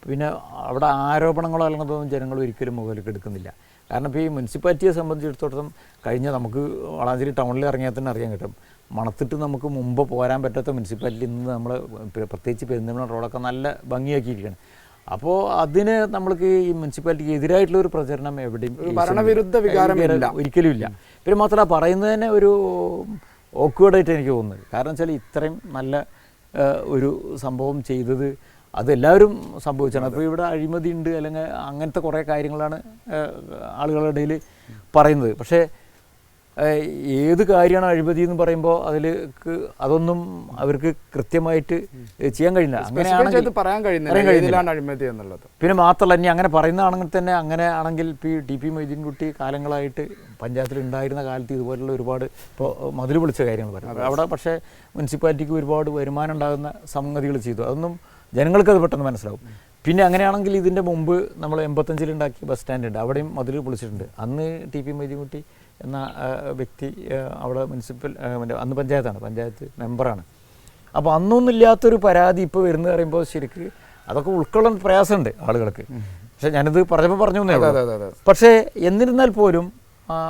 പിന്നെ അവിടെ ആരോപണങ്ങളോ അല്ലെങ്കിൽ ജനങ്ങൾ ഒരിക്കലും മുകളിലേക്ക് എടുക്കുന്നില്ല. കാരണം ഇപ്പോൾ ഈ മുനിസിപ്പാലിറ്റിയെ സംബന്ധിച്ചിടത്തോളം നമുക്ക് വളാഞ്ചേരി ടൗണിൽ ഇറങ്ങിയാൽ തന്നെ അറിയാൻ കിട്ടും. മണത്തിട്ട് നമുക്ക് മുമ്പ് പോരാൻ പറ്റാത്ത മുനിസിപ്പാലിറ്റി ഇന്ന് നമ്മൾ പ്രത്യേകിച്ച് പെരുന്തൽമണ്ണ റോഡൊക്കെ നല്ല ഭംഗിയാക്കിയിരിക്കുകയാണ്. അപ്പോൾ അതിന് നമ്മൾക്ക് ഈ മുനിസിപ്പാലിറ്റിക്ക് എതിരായിട്ടുള്ള ഒരു പ്രചരണം എവിടെയും ഭരണവിരുദ്ധ വികാരം ഒരിക്കലും ഇല്ല. പിന്നെ മാത്രമല്ല പറയുന്നത് തന്നെ ഒരു ഓക്വേർഡായിട്ട് എനിക്ക് തോന്നുന്നത്. കാരണം വെച്ചാൽ ഇത്രയും നല്ല ഒരു സംഭവം ചെയ്തത് അതെല്ലാവരും സംഭവിച്ചാണ്. അപ്പോൾ ഇവിടെ അഴിമതി ഉണ്ട് അല്ലെങ്കിൽ അങ്ങനത്തെ കുറേ കാര്യങ്ങളാണ് ആളുകളുടെ ഇടയിൽ പറയുന്നത്. പക്ഷേ ഏത് കാര്യമാണ് അഴിമതി എന്ന് പറയുമ്പോൾ അതൊന്നും അവർക്ക് കൃത്യമായിട്ട് ചെയ്യാൻ കഴിയില്ല. അങ്ങനെയാണെങ്കിൽ പറയാൻ കഴിയുന്നില്ല. പിന്നെ മാത്രമല്ല ഇനി അങ്ങനെ പറയുന്നതാണെങ്കിൽ തന്നെ അങ്ങനെ ആണെങ്കിൽ ഇപ്പോൾ TP മൊയ്തീൻകുട്ടി കാലങ്ങളായിട്ട് പഞ്ചായത്തിൽ ഉണ്ടായിരുന്ന കാലത്ത് ഇതുപോലുള്ള ഒരുപാട് ഇപ്പോൾ മതിൽ പൊളിച്ച കാര്യങ്ങൾ പറയും. അവിടെ പക്ഷേ മുനിസിപ്പാലിറ്റിക്ക് ഒരുപാട് വരുമാനം ഉണ്ടാകുന്ന സംഗതികൾ ചെയ്തു. അതൊന്നും ജനങ്ങൾക്കത് പെട്ടെന്ന് മനസ്സിലാവും. പിന്നെ അങ്ങനെയാണെങ്കിൽ ഇതിൻ്റെ മുമ്പ് നമ്മൾ 85-ൽ ഉണ്ടാക്കിയ ബസ് സ്റ്റാൻഡ് ഉണ്ട്, അവിടെയും മതിൽ പൊളിച്ചിട്ടുണ്ട്. അന്ന് TP മൊയ്തീൻകുട്ടി എന്ന വ്യക്തി അവിടെ അന്ന് പഞ്ചായത്ത് മെമ്പറാണ്. അപ്പോൾ അന്നൊന്നുമില്ലാത്തൊരു പരാതി ഇപ്പോൾ വരുന്ന പറയുമ്പോൾ ശരിക്ക് അതൊക്കെ ഉൾക്കൊള്ളാൻ പ്രയാസമുണ്ട് ആളുകൾക്ക്. പക്ഷേ ഞാനിത് പറഞ്ഞു എന്നേ ഉള്ളൂ. പക്ഷേ എന്നിരുന്നാൽ പോലും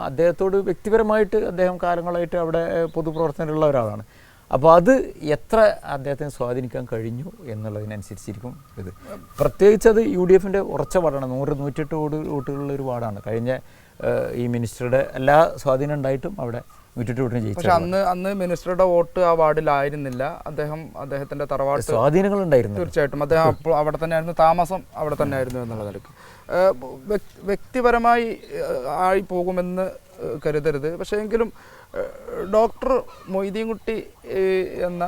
അദ്ദേഹത്തോട് വ്യക്തിപരമായിട്ട് അദ്ദേഹം കാലങ്ങളായിട്ട് അവിടെ പൊതുപ്രവർത്തനമുള്ള ഒരാളാണ്. അപ്പോൾ അത് എത്ര അദ്ദേഹത്തിന് സ്വാധീനിക്കാൻ കഴിഞ്ഞു എന്നുള്ളതിനനുസരിച്ചിരിക്കും ഇത്. പ്രത്യേകിച്ച് അത് UDFൻ്റെ ഉറച്ച വാർഡാണ്. 100-108 വോട്ടുകളുള്ള ഒരു വാർഡാണ്. കഴിഞ്ഞ ഈ മിനിസ്റ്ററുടെ എല്ലാ സ്വാധീനം ഉണ്ടായിട്ടും അവിടെ 108 വോട്ടിന് ജയിച്ചു. പക്ഷെ അന്ന് മിനിസ്റ്ററുടെ വോട്ട് ആ വാർഡിലായിരുന്നില്ല. അദ്ദേഹത്തിന്റെ തറവാട്ട് സ്വാധീനങ്ങളുണ്ടായിരുന്നു. തീർച്ചയായിട്ടും അദ്ദേഹം അപ്പോൾ അവിടെ തന്നെയായിരുന്നു, താമസം അവിടെ തന്നെയായിരുന്നു എന്നുള്ള നിലക്ക് വ്യക്തിപരമായി ആയി പോകുമെന്ന് കരുതരുത്. പക്ഷേ എങ്കിലും ഡോക്ടർ മൊയ്തീൻകുട്ടി എന്ന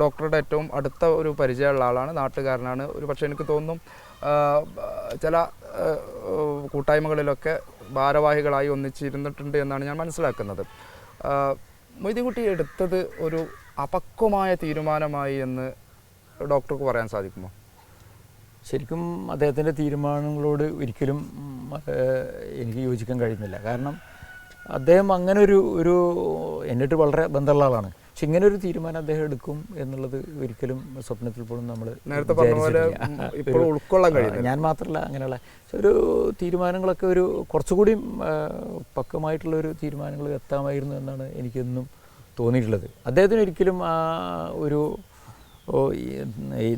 ഡോക്ടറുടെ ഏറ്റവും അടുത്ത ഒരു പരിചയമുള്ള ആളാണ്, നാട്ടുകാരനാണ്. ഒരു പക്ഷേ എനിക്ക് തോന്നുന്നു ചില കൂട്ടായ്മകളിലൊക്കെ ഭാരവാഹികളായി ഒന്നിച്ചിരുന്നിട്ടുണ്ട് എന്നാണ് ഞാൻ മനസ്സിലാക്കുന്നത്. മൊയ്തീൻകുട്ടി എടുത്തത് ഒരു അപക്വമായ തീരുമാനമായി എന്ന് ഡോക്ടർക്ക് പറയാൻ സാധിക്കുമോ? ശരിക്കും അദ്ദേഹത്തിൻ്റെ തീരുമാനങ്ങളോട് ഒരിക്കലും എനിക്ക് യോജിക്കാൻ കഴിയുന്നില്ല. കാരണം അദ്ദേഹം അങ്ങനെ ഒരു എന്നിട്ട് വളരെ ബന്ധമുള്ള ആളാണ്. പക്ഷെ ഇങ്ങനെ ഒരു തീരുമാനം അദ്ദേഹം എടുക്കും എന്നുള്ളത് ഒരിക്കലും സ്വപ്നത്തിൽ പോലും നമ്മൾ നേരത്തെ പറഞ്ഞ പോലെ ഉൾക്കൊള്ളാൻ കഴിയും. ഞാൻ മാത്രമല്ല, അങ്ങനെയുള്ള ഒരു തീരുമാനങ്ങളൊക്കെ ഒരു കുറച്ചുകൂടി പക്വമായിട്ടുള്ളൊരു തീരുമാനങ്ങൾ എത്താമായിരുന്നു എന്നാണ് എനിക്കെന്നും തോന്നിയിട്ടുള്ളത്. അദ്ദേഹത്തിന് ഒരിക്കലും ആ ഒരു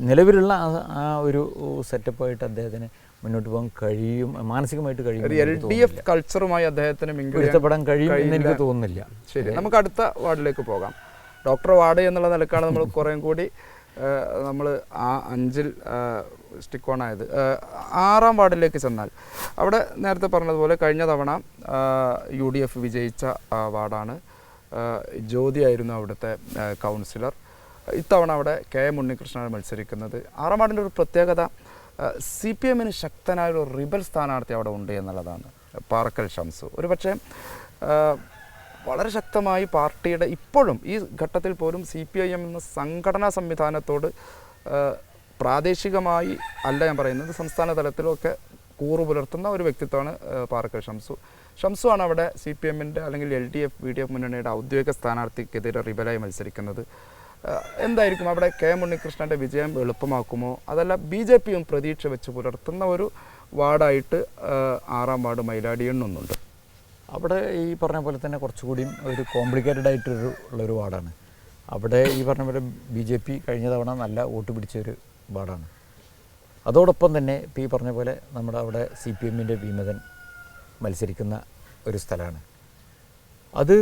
നിലവിലുള്ള ആ ഒരു സെറ്റപ്പായിട്ട് അദ്ദേഹത്തിന് മുന്നോട്ട് പോകാൻ കഴിയും, മാനസികമായിട്ട് കഴിയും. LDF കൾച്ചറുമായി അദ്ദേഹത്തിന് പൊരുത്തപ്പെടാൻ കഴിയും എന്ന് എനിക്ക് തോന്നുന്നില്ല. ശരി, നമുക്ക് അടുത്ത വാർഡിലേക്ക് പോകാം. ഡോക്ടർ വാർഡ് എന്നുള്ള നിലക്കാണ് നമ്മൾ കുറേ കൂടി നമ്മൾ ആ 5-ൽ സ്റ്റിക്ക് ഓൺ ആയത്. 6-ാം വാർഡിലേക്ക് ചെന്നാൽ അവിടെ നേരത്തെ പറഞ്ഞതുപോലെ കഴിഞ്ഞ തവണ UDF വിജയിച്ച വാർഡാണ്. ജ്യോതിയായിരുന്നു അവിടുത്തെ കൗൺസിലർ. ഇത്തവണ അവിടെ KM ഉണ്ണികൃഷ്ണനാണ് മത്സരിക്കുന്നത്. 6-ാം വാർഡിൻ്റെ ഒരു പ്രത്യേകത CPMന് ശക്തനായൊരു റിബൽ സ്ഥാനാർത്ഥി അവിടെ ഉണ്ട് എന്നുള്ളതാണ്, പാറക്കൽ ഷംസു. ഒരു പക്ഷേ വളരെ ശക്തമായി പാർട്ടിയുടെ ഇപ്പോഴും ഈ ഘട്ടത്തിൽ പോലും CPIM എന്ന സംഘടനാ സംവിധാനത്തോട് പ്രാദേശികമായി അല്ല ഞാൻ പറയുന്നത്, സംസ്ഥാന തലത്തിലൊക്കെ കൂറു പുലർത്തുന്ന ഒരു വ്യക്തിത്വമാണ് പാറക്കൽ ഷംസു ആണ് അവിടെ CPMൻ്റെ അല്ലെങ്കിൽ LDF VDF മുന്നണിയുടെ ഔദ്യോഗിക സ്ഥാനാർത്ഥിക്കെതിരെ റിബലായി മത്സരിക്കുന്നത്. എന്തായിരിക്കും അവിടെ KM ഉണ്ണികൃഷ്ണൻ്റെ വിജയം എളുപ്പമാക്കുമോ, അതല്ല BJPയും പ്രതീക്ഷ വെച്ച് പുലർത്തുന്ന ഒരു വാർഡായിട്ട് 6-ാം വാർഡ് മൈലാടി എണ്ണുന്നുണ്ട്? അവിടെ ഈ പറഞ്ഞ പോലെ തന്നെ കുറച്ചുകൂടിയും ഒരു കോംപ്ലിക്കേറ്റഡ് ആയിട്ടുള്ളൊരു വാർഡാണ്. അവിടെ ഈ പറഞ്ഞ പോലെ BJP കഴിഞ്ഞ തവണ നല്ല വോട്ട് പിടിച്ചൊരു വാർഡാണ്. അതോടൊപ്പം തന്നെ ഇപ്പോൾ ഈ പറഞ്ഞ പോലെ നമ്മുടെ അവിടെ CPMൻ്റെ വിമതൻ മത്സരിക്കുന്ന ഒരു സ്ഥലമാണ്. അത്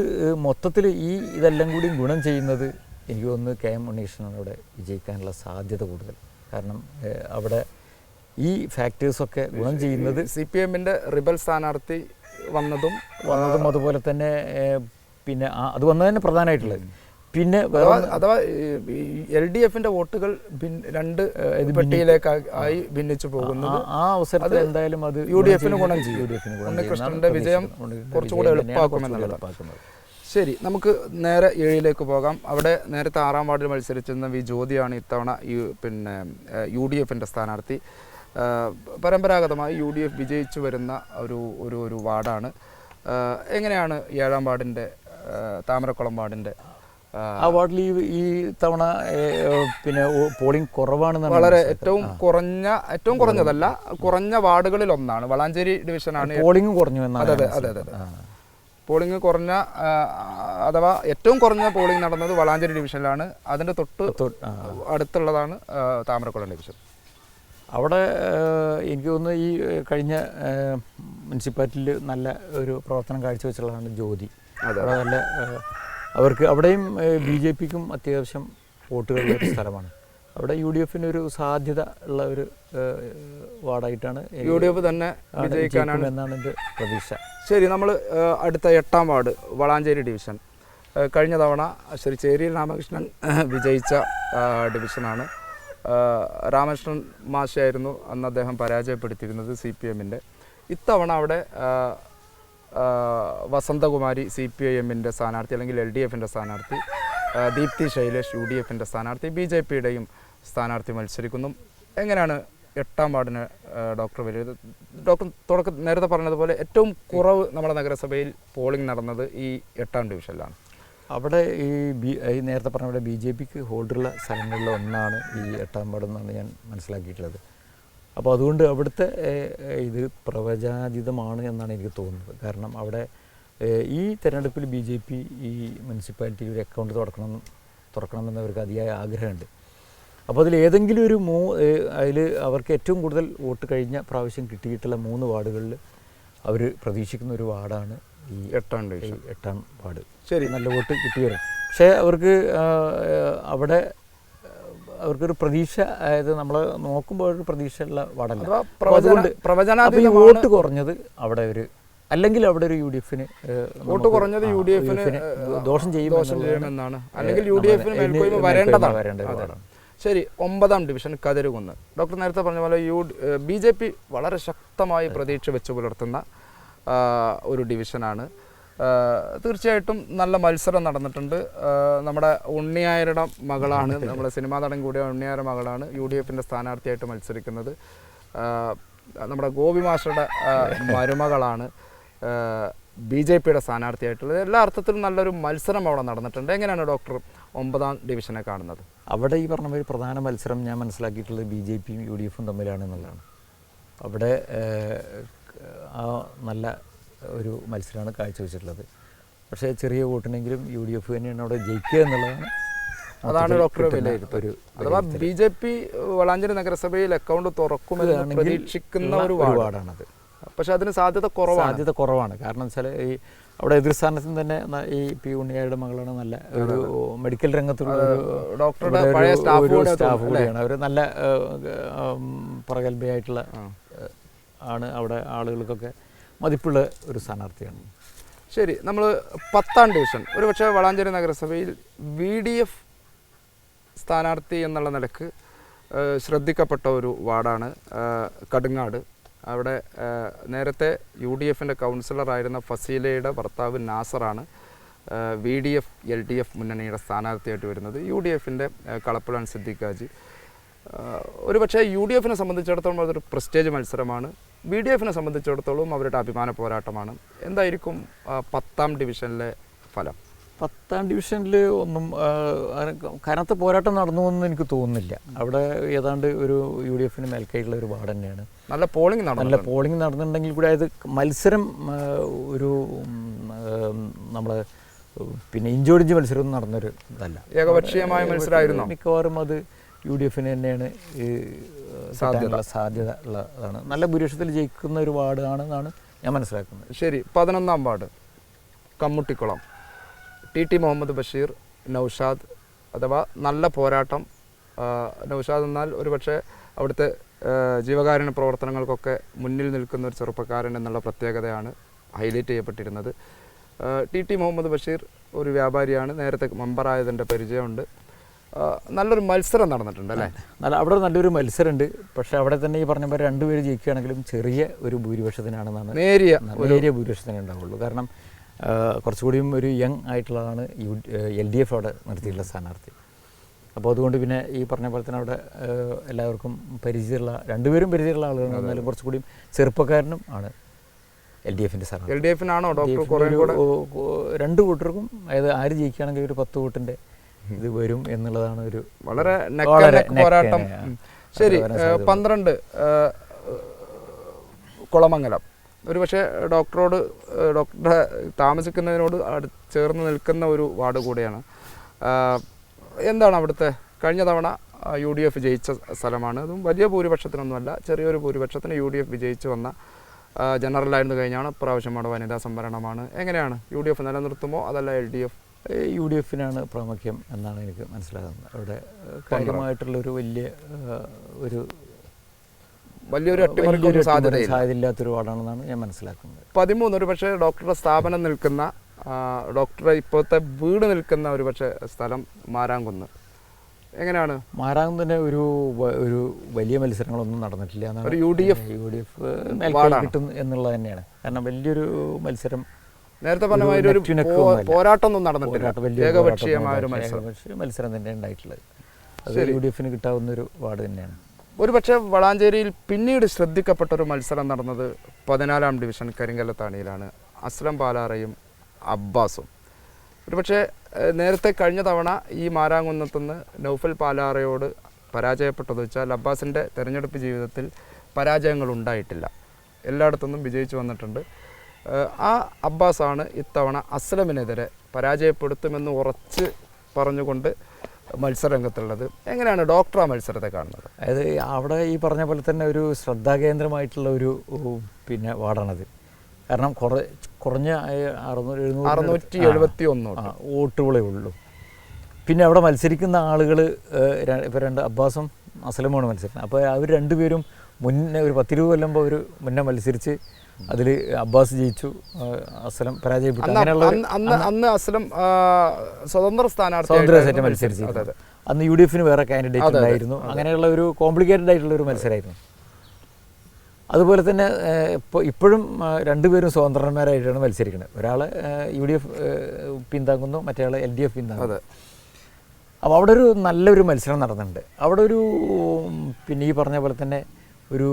മൊത്തത്തിൽ ഇതെല്ലാം കൂടി ഗുണം ചെയ്യുന്നത് എനിക്ക് തോന്നുന്നു KM ഉണ്ണികൃഷ്ണനാണ് അവിടെ വിജയിക്കാനുള്ള സാധ്യത കൂടുതൽ. കാരണം അവിടെ ഈ ഫാക്ടേഴ്സൊക്കെ ഗുണം ചെയ്യുന്നത് CPMൻ്റെ റിബൽ സ്ഥാനാർത്ഥി വന്നതും അതുപോലെ തന്നെ പിന്നെ അത് വന്നത് തന്നെ പ്രധാനമായിട്ടുള്ളത്. പിന്നെ അഥവാ LDFൻ്റെ വോട്ടുകൾ 2 പെട്ടിയിലേക്കായി ഭിന്നിച്ചു പോകുന്നത് ആ അവസരത്തിൽ എന്തായാലും അത് UDFന് ഗുണം ചെയ്യും. ഉണ്ണികൃഷ്ണൻ്റെ വിജയം കുറച്ചുകൂടെ എളുപ്പമാക്കുമെന്നുള്ളതാണ്. ശരി, നമുക്ക് നേരെ 7-ലേക്ക് പോകാം. അവിടെ നേരത്തെ 6-ാം വാർഡിൽ മത്സരിച്ചിരുന്ന ജ്യോതിയാണ് ഇത്തവണ പിന്നെ UDFൻ്റെ സ്ഥാനാർത്ഥി. പരമ്പരാഗതമായി UDF വിജയിച്ചു വരുന്ന ഒരു വാർഡാണ്. എങ്ങനെയാണ് 7-ാം വാർഡിൻ്റെ താമരക്കുളം വാർഡിൻ്റെ ആ വാർഡിൽ ഈ തവണ പിന്നെ പോളിംഗ് കുറവാണെന്നാണ് വളരെ ഏറ്റവും കുറഞ്ഞതല്ല, കുറഞ്ഞ വാർഡുകളിൽ ഒന്നാണ്. വളാഞ്ചേരി ഡിവിഷനാണ് പോളിംഗ് കുറഞ്ഞു എന്നാണ്. അതെ പോളിംഗ് കുറഞ്ഞ അഥവാ ഏറ്റവും കുറഞ്ഞ പോളിംഗ് നടന്നത് വളാഞ്ചേരി ഡിവിഷനിലാണ്. അതിൻ്റെ തൊട്ട് അടുത്തുള്ളതാണ് താമരക്കുളം ഡിവിഷൻ. അവിടെ എനിക്ക് തോന്നുന്നു ഈ കഴിഞ്ഞ മുനിസിപ്പാലിറ്റിയിൽ നല്ല ഒരു പ്രവർത്തനം കാഴ്ചവെച്ചുള്ളതാണ് ജ്യോതി. അവിടെ നല്ല അവർക്ക് അവിടെയും BJPക്കും അത്യാവശ്യം വോട്ടുകളുള്ള ഒരു സ്ഥലമാണ്. അവിടെ UDFന് ഒരു സാധ്യത ഉള്ള ഒരു വാർഡായിട്ടാണ് UDF തന്നെ വിജയിക്കാനാണ് എന്നാണ് എൻ്റെ പ്രതീക്ഷ. ശരി, നമ്മൾ അടുത്ത 8-ാം വാർഡ് വളാഞ്ചേരി ഡിവിഷൻ. കഴിഞ്ഞ തവണ ശ്രീ ചേരിയിൽ രാമകൃഷ്ണൻ വിജയിച്ച ഡിവിഷനാണ്. രാമകൃഷ്ണൻ മാഷയായിരുന്നു അന്ന് അദ്ദേഹം പരാജയപ്പെടുത്തിയിരുന്നത് CPMൻ്റെ. ഇത്തവണ അവിടെ വസന്തകുമാരി CPIMൻ്റെ സ്ഥാനാർത്ഥി അല്ലെങ്കിൽ LDFൻ്റെ സ്ഥാനാർത്ഥി, ദീപ്തി ശൈലേഷ് UDFൻ്റെ സ്ഥാനാർത്ഥി, BJPയുടെയും സ്ഥാനാർത്ഥി മത്സരിക്കുന്നു. എങ്ങനെയാണ് 8-ാം വാർഡിന് ഡോക്ടർ ഡോക്ടർ നേരത്തെ പറഞ്ഞതുപോലെ ഏറ്റവും കുറവ് നമ്മുടെ നഗരസഭയിൽ പോളിംഗ് നടന്നത് ഈ 8-ാം ഡിവിഷനിലാണ്. അവിടെ ഈ നേരത്തെ പറഞ്ഞ പോലെ BJPക്ക് ഹോൾഡറുള്ള സ്ഥലങ്ങളിൽ ഒന്നാണ് ഈ 8-ാം വാർഡ് എന്നാണ് ഞാൻ മനസ്സിലാക്കിയിട്ടുള്ളത്. അപ്പോൾ അതുകൊണ്ട് അവിടുത്തെ ഇത് പ്രവചനാതീതമാണ് എന്നാണ് എനിക്ക് തോന്നുന്നത്. കാരണം അവിടെ ഈ തെരഞ്ഞെടുപ്പിൽ BJP ഈ മുനിസിപ്പാലിറ്റിയിൽ ഒരു അക്കൗണ്ട് തുറക്കണം തുറക്കണമെന്ന് അവർക്ക് അതിയായ ആഗ്രഹമുണ്ട്. അപ്പോൾ അതിൽ ഏതെങ്കിലും ഒരു അതിൽ അവർക്ക് ഏറ്റവും കൂടുതൽ വോട്ട് കഴിഞ്ഞ പ്രാവശ്യം കിട്ടിയിട്ടുള്ള 3 വാർഡുകളിൽ അവർ പ്രതീക്ഷിക്കുന്ന ഒരു വാർഡാണ് ഈ 8ാം വാർഡ്. ശരി, നല്ല വോട്ട് കിട്ടിയവരും. പക്ഷേ അവർക്ക് അവിടെ അവർക്കൊരു പ്രതീക്ഷ, അതായത് നമ്മൾ നോക്കുമ്പോൾ ഒരു പ്രതീക്ഷയുള്ള വാർഡല്ല. അതുകൊണ്ട് ഈ വോട്ട് കുറഞ്ഞത് അവിടെ ഒരു, അല്ലെങ്കിൽ അവിടെ ഒരു UDF വോട്ട് കുറഞ്ഞത് UDF ദോഷം ചെയ്യുമെന്നാണ്, അല്ലെങ്കിൽ UDF വരേണ്ടതാണ്. ശരി, 9ാം ഡിവിഷൻ കതിരുകുന്ന്. ഡോക്ടർ നേരത്തെ പറഞ്ഞ പോലെ BJP വളരെ ശക്തമായി പ്രതീക്ഷ വെച്ച് പുലർത്തുന്ന ഒരു ഡിവിഷനാണ്. തീർച്ചയായിട്ടും നല്ല മത്സരം നടന്നിട്ടുണ്ട്. നമ്മുടെ ഉണ്ണിയായരുടെ മകളാണ്, നമ്മുടെ സിനിമാ നടൻ കൂടിയ ഉണ്ണിയാരുടെ മകളാണ് UDFൻ്റെ സ്ഥാനാർത്ഥിയായിട്ട് മത്സരിക്കുന്നത്. നമ്മുടെ ഗോപി മാസ്റ്ററുടെ മരുമകളാണ് BJPയുടെ സ്ഥാനാർത്ഥിയായിട്ടുള്ളത്. എല്ലാ അർത്ഥത്തിലും നല്ലൊരു മത്സരം അവിടെ നടന്നിട്ടുണ്ട്. എങ്ങനെയാണ് ഡോക്ടർ 9ാം ഡിവിഷനെ കാണുന്നത്? അവിടെ ഈ പറഞ്ഞ ഒരു പ്രധാന മത്സരം ഞാൻ മനസ്സിലാക്കിയിട്ടുള്ളത് BJPയും UDFും തമ്മിലാണ് എന്നുള്ളതാണ്. അവിടെ നല്ല ഒരു മത്സരമാണ് കാഴ്ചവെച്ചിട്ടുള്ളത്. പക്ഷേ ചെറിയ വോട്ടിനെങ്കിലും UDF തന്നെയാണ് അവിടെ ജയിക്കുക എന്നുള്ളതാണ്. അതാണ് ഡോക്ടർ വിലയിരുത്തൽ. അഥവാ BJP വളാഞ്ചേരി നഗരസഭയിൽ അക്കൗണ്ട് തുറക്കുമെന്ന് പ്രതീക്ഷിക്കുന്ന ഒരു വാർഡാണത്. പക്ഷെ അതിന് സാധ്യത കുറവാണ്. കാരണം വെച്ചാൽ ഈ അവിടെ എതിർ സ്ഥാനത്തിന് തന്നെ ഈ P ഉണ്ണിയാരുടെ മകളാണ്, നല്ല ഒരു മെഡിക്കൽ രംഗത്തുള്ള ഡോക്ടറുടെ പഴയ സ്റ്റാഫ് കൂടിയാണ്. അവർ നല്ല പ്രഗത്ഭയായിട്ടുള്ള ആണ്, അവിടെ ആളുകൾക്കൊക്കെ മതിപ്പുള്ള ഒരു സ്ഥാനാർത്ഥിയാണ്. ശരി, നമ്മൾ 10ാം ഡിവിഷൻ, ഒരു പക്ഷേ വളാഞ്ചേരി നഗരസഭയിൽ VDF സ്ഥാനാർത്ഥി എന്നുള്ള നിലക്ക് ശ്രദ്ധിക്കപ്പെട്ട ഒരു വാർഡാണ് കടുങ്ങാട്. അവിടെ നേരത്തെ UDFൻ്റെ കൗൺസിലറായിരുന്ന ഫസീലയുടെ ഭർത്താവ് നാസറാണ് VDF LDF മുന്നണിയുടെ സ്ഥാനാർത്ഥിയായിട്ട് വരുന്നത്. UDFൻ്റെ കളപ്പുഴാൻ സിദ്ദിഖാജി. ഒരു പക്ഷേ UDFനെ സംബന്ധിച്ചിടത്തോളം അതൊരു പ്രസ്റ്റേജ് മത്സരമാണ്. BDFനെ സംബന്ധിച്ചിടത്തോളം അവരുടെ അഭിമാന പോരാട്ടമാണ്. എന്തായിരിക്കും 10ാം ഡിവിഷനിലെ ഫലം? 10ാം ഡിവിഷനിൽ ഒന്നും കനത്ത പോരാട്ടം നടന്നു എന്ന് എനിക്ക് തോന്നുന്നില്ല. അവിടെ ഏതാണ്ട് ഒരു UDFന് മേൽക്കായിട്ടുള്ള ഒരു വാർഡ് തന്നെയാണ്. നല്ല പോളിംഗ് നടന്നിട്ടുണ്ടെങ്കിൽ കൂടി അത് മത്സരം ഒരു നമ്മൾ പിന്നെ ഇഞ്ചോടിഞ്ച് മത്സരം നടന്നൊരു ഇതല്ല, ഏകപക്ഷീയമായ മത്സരമായിരുന്നു. മിക്കവാറും അത് UDFന് തന്നെയാണ് സാധ്യത ഉള്ളതാണ്. നല്ല ഭൂരിപക്ഷത്തിൽ ജയിക്കുന്ന ഒരു വാർഡ് ആണെന്നാണ് ഞാൻ മനസ്സിലാക്കുന്നത്. ശരി, 11ാം വാർഡ് കമ്മുട്ടിക്കുളം. TT മുഹമ്മദ് ബഷീർ, നൗഷാദ്, അഥവാ നല്ല പോരാട്ടം. നൗഷാദ് എന്നാൽ ഒരുപക്ഷെ അവിടുത്തെ ജീവകാരുണ്യ പ്രവർത്തനങ്ങൾക്കൊക്കെ മുന്നിൽ നിൽക്കുന്ന ഒരു ചെറുപ്പക്കാരൻ എന്നുള്ള പ്രത്യേകതയാണ് ഹൈലൈറ്റ് ചെയ്യപ്പെട്ടിരുന്നത്. TT മുഹമ്മദ് ബഷീർ ഒരു വ്യാപാരിയാണ്, നേരത്തെ മെമ്പറായതിൻ്റെ പരിചയമുണ്ട്. നല്ലൊരു മത്സരം നടന്നിട്ടുണ്ട് അല്ലേ? അവിടെ നല്ലൊരു മത്സരമുണ്ട്. പക്ഷേ അവിടെ തന്നെ ഈ പറഞ്ഞ പോലെ 2 പേര് ജയിക്കുകയാണെങ്കിലും ചെറിയ ഒരു ഭൂരിപക്ഷത്തിനാണെന്നാണ്, നേരിയ ഭൂരിപക്ഷത്തിനേ ഉണ്ടാവുള്ളൂ. കാരണം കുറച്ചുകൂടിയും ഒരു യങ് ആയിട്ടുള്ളതാണ് LDF അവിടെ നിർത്തിയിട്ടുള്ള സ്ഥാനാർത്ഥി. അപ്പോൾ അതുകൊണ്ട് പിന്നെ ഈ പറഞ്ഞ പോലെ തന്നെ അവിടെ എല്ലാവർക്കും പരിചയമുള്ള, 2 പേരും പരിചയമുള്ള ആളുകളാണ്. എന്നാലും കുറച്ചുകൂടിയും ചെറുപ്പക്കാരനും ആണ് LDFൻ്റെ സ്ഥാനാർത്ഥി. LDFനാണോ ഡോക്ടർ? 2 കൂട്ടർക്കും, അതായത് ആര് ജയിക്കുകയാണെങ്കിൽ ഒരു 10 വോട്ടിൻ്റെ ഇത് വരും എന്നുള്ളതാണ് ഒരു വളരെ പോരാട്ടം. ശരി, 12 കുളമംഗലം. ഒരു പക്ഷേ ഡോക്ടറുടെ താമസിക്കുന്നതിനോട് ചേർന്ന് നിൽക്കുന്ന ഒരു വാർഡ് കൂടിയാണ്. എന്താണ് അവിടുത്തെ? കഴിഞ്ഞ തവണ UDF ജയിച്ച സ്ഥലമാണ്. അതും വലിയ ഭൂരിപക്ഷത്തിനൊന്നുമല്ല, ചെറിയൊരു ഭൂരിപക്ഷത്തിന് UDF വിജയിച്ചു വന്ന ജനറലായിരുന്നു കഴിഞ്ഞാണ്. പ്രാവശ്യം അവിടെ വനിതാ സംവരണമാണ്. എങ്ങനെയാണ്? UDF നിലനിർത്തുമോ അതല്ല LDF? UDFനാണ് പ്രാമുഖ്യം എന്നാണ് എനിക്ക് മനസ്സിലാകുന്നത്. അവിടെ കാര്യമായിട്ടുള്ളൊരു വലിയൊരു സാധ്യതയില്ലാത്തൊരു വാർഡാണെന്നാണ് ഞാൻ മനസ്സിലാക്കുന്നത്. 13 ഒരു പക്ഷേ ഡോക്ടറുടെ സ്ഥാപനം നിൽക്കുന്ന, ഡോക്ടറുടെ ഇപ്പോഴത്തെ വീട് നിൽക്കുന്ന ഒരു പക്ഷേ സ്ഥലം മാരാങ്കുന്ന്. എങ്ങനെയാണ്? മാരാങ്കുന്നിന് ഒരു വലിയ മത്സരങ്ങളൊന്നും നടന്നിട്ടില്ല എന്നാണ്. ഒരു UDF കിട്ടും എന്നുള്ളത് തന്നെയാണ്. കാരണം വലിയൊരു മത്സരം, നേരത്തെ പറഞ്ഞ മാതിരി ഒരു പോരാട്ടമൊന്നും നടന്നിട്ടില്ല, ഏകപക്ഷീയമായ ഒരു മത്സരം തന്നെ ഉണ്ടായിട്ടുള്ളത്. അത് UDFന് കിട്ടാവുന്ന ഒരു വാർഡ് തന്നെയാണ്. ഒരു പക്ഷേ വളാഞ്ചേരിയിൽ പിന്നീട് ശ്രദ്ധിക്കപ്പെട്ടൊരു മത്സരം നടന്നത് 14ാം ഡിവിഷൻ കരിങ്കല്ലത്താണിയിലാണ്. അസ്ലം പാലാറയും അബ്ബാസും. ഒരു പക്ഷേ നേരത്തെ കഴിഞ്ഞ തവണ ഈ മാരാങ്കുന്നത്തുനിന്ന് നൗഫൽ പാലാറയോട് പരാജയപ്പെട്ടതെന്ന് വെച്ചാൽ അബ്ബാസിൻ്റെ തെരഞ്ഞെടുപ്പ് ജീവിതത്തിൽ പരാജയങ്ങൾ ഉണ്ടായിട്ടില്ല, എല്ലായിടത്തുനിന്നും വിജയിച്ചു വന്നിട്ടുണ്ട്. ആ അബ്ബാസാണ് ഇത്തവണ അസ്ലമിനെതിരെ പരാജയപ്പെടുത്തുമെന്ന് ഉറച്ച് പറഞ്ഞുകൊണ്ട് മത്സരരംഗത്തുള്ളത്. എങ്ങനെയാണ് ഡോക്ടർ ആ മത്സരത്തെ കാണുന്നത്? അതായത് അവിടെ ഈ പറഞ്ഞ പോലെ തന്നെ ഒരു ശ്രദ്ധാകേന്ദ്രമായിട്ടുള്ള ഒരു പിന്നെ വാർഡാണത്. കാരണം കുറഞ്ഞ 671 വോട്ടുകളേ ഉള്ളൂ. പിന്നെ അവിടെ മത്സരിക്കുന്ന ആളുകൾ ഇപ്പോൾ 2 അബ്ബാസും അസ്ലമാണ് മത്സരിക്കുന്നത്. അപ്പോൾ അവർ രണ്ടുപേരും മുന്നേ ഒരു 10-20 കൊല്ലം അവർ മുന്നേ മത്സരിച്ച് അതിൽ അബ്ബാസ് ജയിച്ചു, അസ്ലം പരാജയപ്പെട്ടു. അന്ന് അസ്ലം സ്വതന്ത്ര സ്ഥാനാർത്ഥി മത്സരിച്ചു. അന്ന് UDF വേറെ കാൻഡിഡേറ്റ് ഉണ്ടായിരുന്നു. അങ്ങനെയുള്ള ഒരു കോംപ്ലിക്കേറ്റഡ് ആയിട്ടുള്ള ഒരു മത്സരമായിരുന്നു. അതുപോലെ തന്നെ ഇപ്പോഴും രണ്ടുപേരും സ്വതന്ത്രന്മാരായിട്ടാണ് മത്സരിക്കുന്നത്. ഒരാൾ UDF പിന്താങ്ങുന്നു, മറ്റേ ആൾ LDF പിന്താങ്ങുന്നു. അപ്പോൾ അവിടെ ഒരു നല്ലൊരു മത്സരം നടന്നിട്ടുണ്ട്. അവിടെ ഒരു പിന്നെ ഈ പറഞ്ഞ പോലെ തന്നെ ഒരു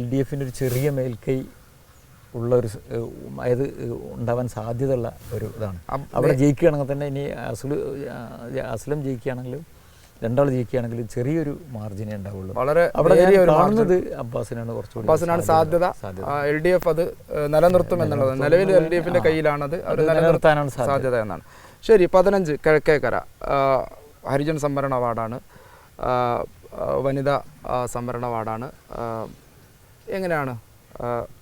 LDF ഒരു ചെറിയ മേൽക്കൈ ഉള്ള ഒരു അതായത് ഉണ്ടാവാൻ സാധ്യതയുള്ള ഒരു ഇതാണ്. അവിടെ ജയിക്കുകയാണെങ്കിൽ തന്നെ ഇനി അസ്ലം ജയിക്കുകയാണെങ്കിലും രണ്ടാൾ ജയിക്കുകയാണെങ്കിലും ചെറിയൊരു മാർജിനേ ഉണ്ടാവുള്ളൂ. വളരെ അവിടെ കാണുന്നത് അബ്ബാസിനാണ് കുറച്ചുകൂടി സാധ്യത. LDF അത് നിലനിർത്തും എന്നുള്ളത് നിലവിൽ LDF കയ്യിലാണത്, അത് നിലനിർത്താനാണ് സാധ്യത എന്നാണ്. ശരി, 15 കിഴക്കേക്കര ഹരിജൻ സംവരണ വാർഡാണ്, വനിതാ സംവരണ വാർഡാണ്. എങ്ങനെയാണ്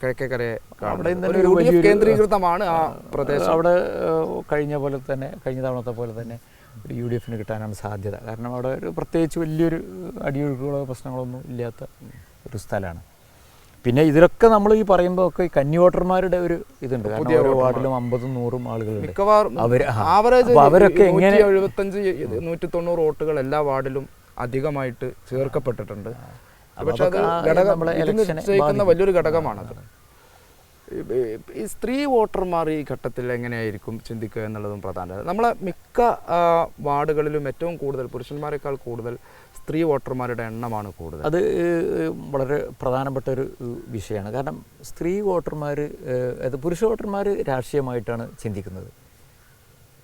കിഴക്കേക്കരയെ കേന്ദ്രീകൃതമാണ് ആ പ്രദേശം? അവിടെ കഴിഞ്ഞ തവണത്തെ പോലെ തന്നെ ഒരു UDF കിട്ടാനാണ് സാധ്യത. കാരണം അവിടെ ഒരു പ്രത്യേകിച്ച് വലിയൊരു അടിയൊഴുക്കുകളോ പ്രശ്നങ്ങളൊന്നും ഇല്ലാത്ത ഒരു സ്ഥലമാണ്. പിന്നെ ഇതിലൊക്കെ നമ്മൾ ഈ പറയുമ്പോൾ ഒക്കെ കന്നി വോട്ടർമാരുടെ ഒരു ഇതുണ്ട്. കാരണം ഓരോ വാർഡിലും 50-100 ആളുകളുണ്ട്. അവരൊക്കെ 190 വോട്ടുകൾ എല്ലാ വാർഡിലും അധികമായിട്ട് ചേർക്കപ്പെട്ടിട്ടുണ്ട്. പക്ഷെ അത് നിശ്ചയിക്കുന്ന വലിയൊരു ഘടകമാണത്. ഈ സ്ത്രീ വോട്ടർമാർ ഈ ഘട്ടത്തിൽ എങ്ങനെയായിരിക്കും ചിന്തിക്കുക എന്നുള്ളതും പ്രധാനമാണ്. നമ്മളെ മിക്ക വാർഡുകളിലും ഏറ്റവും കൂടുതൽ പുരുഷന്മാരെക്കാൾ കൂടുതൽ സ്ത്രീ വോട്ടർമാരുടെ എണ്ണമാണ് കൂടുതൽ. അത് വളരെ പ്രധാനപ്പെട്ട ഒരു വിഷയമാണ്. കാരണം സ്ത്രീ വോട്ടർമാർ പുരുഷ വോട്ടർമാർ രാഷ്ട്രീയമായിട്ടാണ് ചിന്തിക്കുന്നത്.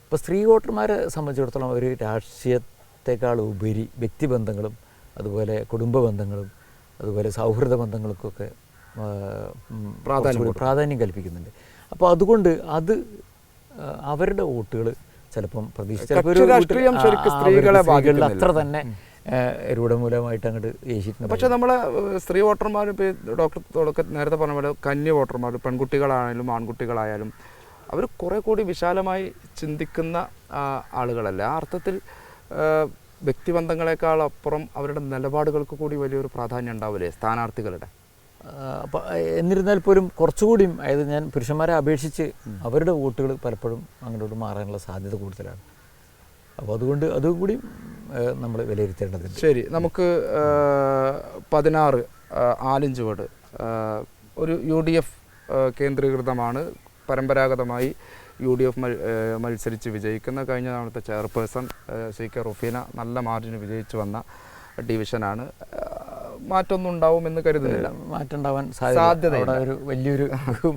ഇപ്പോൾ സ്ത്രീ വോട്ടർമാരെ സംബന്ധിച്ചിടത്തോളം ഒരു രാഷ്ട്രീയത്തെക്കാൾ ഉപരി വ്യക്തിബന്ധങ്ങളും അതുപോലെ കുടുംബ ബന്ധങ്ങളും അതുപോലെ സൗഹൃദ ബന്ധങ്ങൾക്കൊക്കെ പ്രാധാന്യം കൽപ്പിക്കുന്നുണ്ട്. അപ്പോൾ അതുകൊണ്ട് അത് അവരുടെ വോട്ടുകൾ ചിലപ്പം സ്ത്രീകളെ അത്ര തന്നെ രൂഢമൂലമായിട്ട് അങ്ങോട്ട് ജയിച്ചിട്ടുണ്ട്. പക്ഷേ നമ്മളെ സ്ത്രീ വോട്ടർമാർ ഇപ്പോൾ ഡോക്ടർ നേരത്തെ പറഞ്ഞ പോലെ കന്യ വോട്ടർമാർ പെൺകുട്ടികളായാലും ആൺകുട്ടികളായാലും അവർ കുറേ കൂടി വിശാലമായി ചിന്തിക്കുന്ന ആളുകളല്ല. ആ അർത്ഥത്തിൽ വ്യക്തിബന്ധങ്ങളെക്കാൾ അപ്പുറം അവരുടെ നിലപാടുകൾക്ക് കൂടി വലിയൊരു പ്രാധാന്യം ഉണ്ടാവില്ലേ സ്ഥാനാർത്ഥികളുടെ? അപ്പോൾ എന്നിരുന്നാൽ പോലും കുറച്ചുകൂടിയും അതായത് ഞാൻ പുരുഷന്മാരെ അപേക്ഷിച്ച് അവരുടെ വോട്ടുകൾ പലപ്പോഴും അങ്ങോട്ട് മാറാനുള്ള സാധ്യത കൂടുതലാണ്. അപ്പോൾ അതുകൊണ്ട് അതുകൂടി നമ്മൾ വിലയിരുത്തേണ്ടതുണ്ട്. ശരി, നമുക്ക് 16 ആലിഞ്ചുവട് ഒരു UDF കേന്ദ്രീകൃതമാണ്. പരമ്പരാഗതമായി UDF മത്സരിച്ച് വിജയിക്കുന്ന കഴിഞ്ഞ തവണത്തെ ചെയർപേഴ്സൺ CK റുഫീന നല്ല മാർജിന് വിജയിച്ചു വന്ന ഡിവിഷനാണ്. മാറ്റമൊന്നും ഉണ്ടാവുമെന്ന് കരുതുന്നില്ല. മാറ്റം ഉണ്ടാവാൻ സാധ്യത ഒരു വലിയൊരു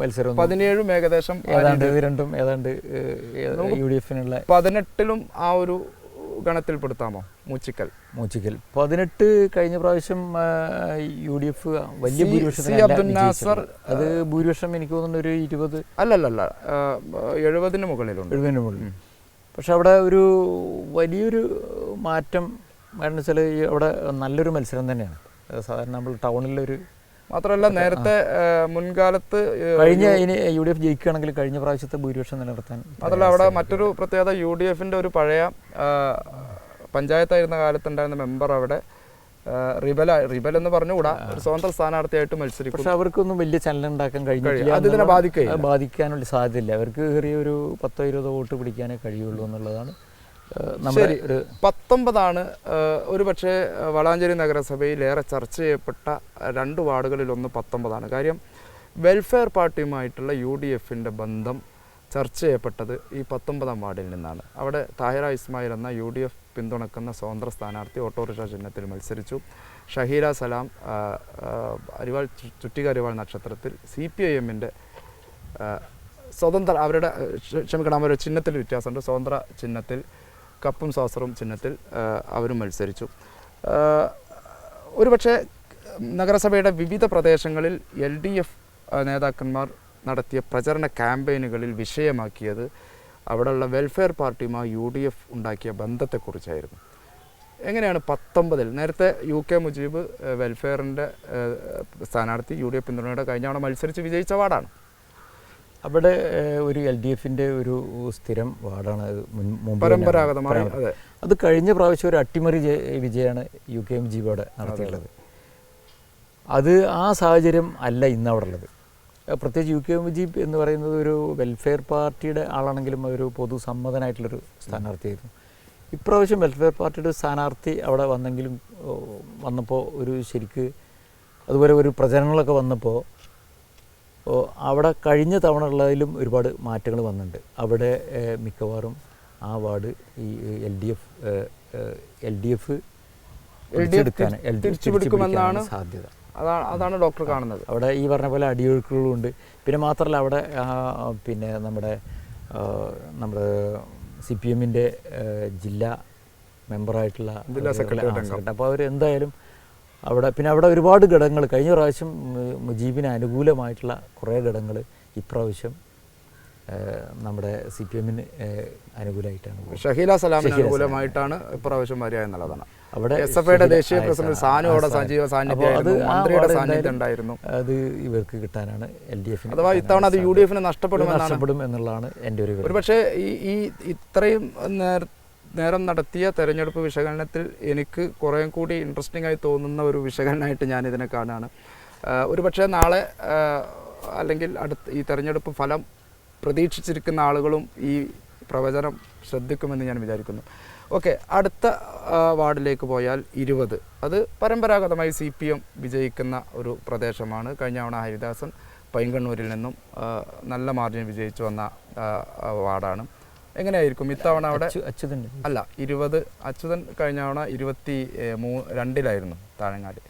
മത്സരം 17 ഏകദേശം രണ്ടും ഏതാണ്ട് UDF 18 ആ ഒരു ഗണത്തിൽപ്പെടുത്താമോ? മൂച്ചിക്കൽ 18 കഴിഞ്ഞ പ്രാവശ്യം UDF വലിയ ഭൂരിപക്ഷം. അത് ഭൂരിപക്ഷം എനിക്ക് തോന്നുന്നു ഒരു 20 അല്ലല്ല 70-ന് മുകളിലുണ്ട്. 70-ന് മുകളിൽ. പക്ഷെ അവിടെ ഒരു വലിയൊരു മാറ്റം കാരണം വെച്ചാൽ അവിടെ നല്ലൊരു മത്സരം തന്നെയാണ്. സാധാരണ നമ്മൾ ടൗണിലൊരു മാത്രമല്ല നേരത്തെ മുൻകാലത്ത് കഴിഞ്ഞ ഇനി UDF ജയിക്കുകയാണെങ്കിൽ കഴിഞ്ഞ പ്രാവശ്യത്തെ ഭൂരിപക്ഷം നിലനിർത്താൻ മാത്രമല്ല അവിടെ മറ്റൊരു പ്രത്യേകത UDF ഒരു പഴയ പഞ്ചായത്തായിരുന്ന കാലത്തുണ്ടായിരുന്ന മെമ്പർ അവിടെ റിബൽ എന്ന് പറഞ്ഞുകൂടാ ഒരു സ്വതന്ത്ര സ്ഥാനാർത്ഥിയായിട്ട് മത്സരിക്കും. പക്ഷെ അവർക്കൊന്നും വലിയ ചലനം ഉണ്ടാക്കാൻ കഴിഞ്ഞില്ല. അതിനെ ബാധിക്കാനുള്ള സാധ്യതയില്ല. അവർക്ക് ചെറിയൊരു 10-20 വോട്ട് പിടിക്കാനേ കഴിയുള്ളൂ എന്നുള്ളതാണ്. ശരി, 19 ഒരു പക്ഷേ വളാഞ്ചേരി നഗരസഭയിൽ ഏറെ ചർച്ച ചെയ്യപ്പെട്ട 2 വാർഡുകളിലൊന്ന് 19. കാര്യം വെൽഫെയർ പാർട്ടിയുമായിട്ടുള്ള UDF ബന്ധം ചർച്ച ചെയ്യപ്പെട്ടത് ഈ 19 വാർഡിൽ നിന്നാണ്. അവിടെ താഹിറ ഇസ്മായിൽ എന്ന UDF പിന്തുണക്കുന്ന സ്വതന്ത്ര സ്ഥാനാർത്ഥി ഓട്ടോറിക്ഷ ചിഹ്നത്തിൽ മത്സരിച്ചു. ഷഹീര സലാം ചുറ്റിക അരിവാൾ നക്ഷത്രത്തിൽ CPIM സ്വതന്ത്ര അവരുടെ ചിഹ്നത്തിൽ വ്യത്യാസമുണ്ട്. സ്വതന്ത്ര ചിഹ്നത്തിൽ കപ്പും സോസറും ചിഹ്നത്തിൽ അവരും മത്സരിച്ചു. ഒരുപക്ഷെ നഗരസഭയുടെ വിവിധ പ്രദേശങ്ങളിൽ LDF നേതാക്കന്മാർ നടത്തിയ പ്രചരണ ക്യാമ്പയിനുകളിൽ വിഷയമാക്കിയത് അവിടെയുള്ള വെൽഫെയർ പാർട്ടിയുമായി UDF ഉണ്ടാക്കിയ ബന്ധത്തെക്കുറിച്ചായിരുന്നു. എങ്ങനെയാണ് 19-ൽ നേരത്തെ UK മുജീബ് വെൽഫെയറിൻ്റെ സ്ഥാനാർത്ഥി UDF പിന്തുണയുടെ കഴിഞ്ഞ തവണ മത്സരിച്ച് വിജയിച്ച വാർഡാണ്. അവിടെ ഒരു LDFിൻ്റെ ഒരു സ്ഥിരം വാർഡാണ് പരമ്പരാഗതമായി. അതെ, അത് കഴിഞ്ഞ പ്രാവശ്യം ഒരു അട്ടിമറി വിജയമാണ് UK മുജീബ് അവിടെ നടത്തിയിട്ടുള്ളത്. അത് ആ സാഹചര്യം അല്ല ഇന്ന് അവിടെ ഉള്ളത്. പ്രത്യേകിച്ച് UK മുജീബ് എന്ന് പറയുന്നത് ഒരു വെൽഫെയർ പാർട്ടിയുടെ ആളാണെങ്കിലും ഒരു പൊതുസമ്മതനായിട്ടുള്ളൊരു സ്ഥാനാർത്ഥിയായിരുന്നു. ഇപ്രാവശ്യം വെൽഫെയർ പാർട്ടിയുടെ സ്ഥാനാർത്ഥി അവിടെ വന്നപ്പോൾ ഒരു ശരിക്ക് അതുപോലെ ഒരു പ്രചരണങ്ങളൊക്കെ വന്നപ്പോൾ അവിടെ കഴിഞ്ഞ തവണ ഉള്ളതിലും ഒരുപാട് മാറ്റങ്ങൾ വന്നിട്ടുണ്ട്. അവിടെ മിക്കവാറും ആ വാർഡ് ഈ LDF പിടിച്ചെടുക്കാനാണ് സാധ്യത. അതാണ് ഡോക്ടർ കാണുന്നത്. അവിടെ ഈ പറഞ്ഞ പോലെ അടിയൊഴുക്കുകളുണ്ട്. പിന്നെ മാത്രമല്ല അവിടെ പിന്നെ നമ്മുടെ CPMൻ്റെ ജില്ലാ മെമ്പറായിട്ടുള്ള ജില്ലാ സെക്രട്ടറി. അപ്പോൾ അവർ എന്തായാലും അവിടെ ഒരുപാട് ഘടകങ്ങൾ കഴിഞ്ഞ പ്രാവശ്യം മുജീബിന് അനുകൂലമായിട്ടുള്ള കുറേ ഘടകങ്ങൾ ഇപ്രാവശ്യം നമ്മുടെ CPMന് അനുകൂലമായിട്ടാണ്. ഷഹീല സലാമിന് അനുകൂലമായിട്ടാണ് ഇപ്രാവശ്യം വരിക എന്നുള്ളതാണ്. അവിടെ SFIയുടെ ദേശീയ പ്രസിഡന്റ് സാനുവിടെ സജീവ സാന്നിധ്യമായിരുന്നു, മന്ത്രിയുടെ സാന്നിധ്യം ഉണ്ടായിരുന്നു. അത് ഇവർക്ക് കിട്ടാനാണ് LDF. അഥവാ ഇത്തവണ അത് UDF നഷ്ടപ്പെടും എന്നുള്ളതാണ് എൻ്റെ ഒരു പക്ഷേ ഈ ഇത്രയും നേരം നടത്തിയ തെരഞ്ഞെടുപ്പ് വിശകലനത്തിൽ എനിക്ക് കുറേ കൂടി ഇൻട്രസ്റ്റിംഗ് ആയി തോന്നുന്ന ഒരു വിശകലനമായിട്ട് ഞാൻ ഇതിനെ കാണുകയാണ്. ഒരുപക്ഷെ നാളെ അല്ലെങ്കിൽ ഈ തെരഞ്ഞെടുപ്പ് ഫലം പ്രതീക്ഷിച്ചിരിക്കുന്ന ആളുകളും ഈ പ്രവചനം ശ്രദ്ധിക്കുമെന്ന് ഞാൻ വിചാരിക്കുന്നു. ഓക്കെ, അടുത്ത വാർഡിലേക്ക് പോയാൽ 20. അത് പരമ്പരാഗതമായി CPM വിജയിക്കുന്ന ഒരു പ്രദേശമാണ്. കഴിഞ്ഞ തവണ ഹരിദാസൻ പൈങ്കണ്ണൂരിൽ നിന്നും നല്ല മാർജിൻ വിജയിച്ചു വന്ന വാർഡാണ്. എങ്ങനെയായിരിക്കും ഇത്തവണ അവിടെ? അല്ല, 20 അച്യുതൻ കഴിഞ്ഞ തവണ 22-ലായിരുന്നു താഴങ്ങാട്.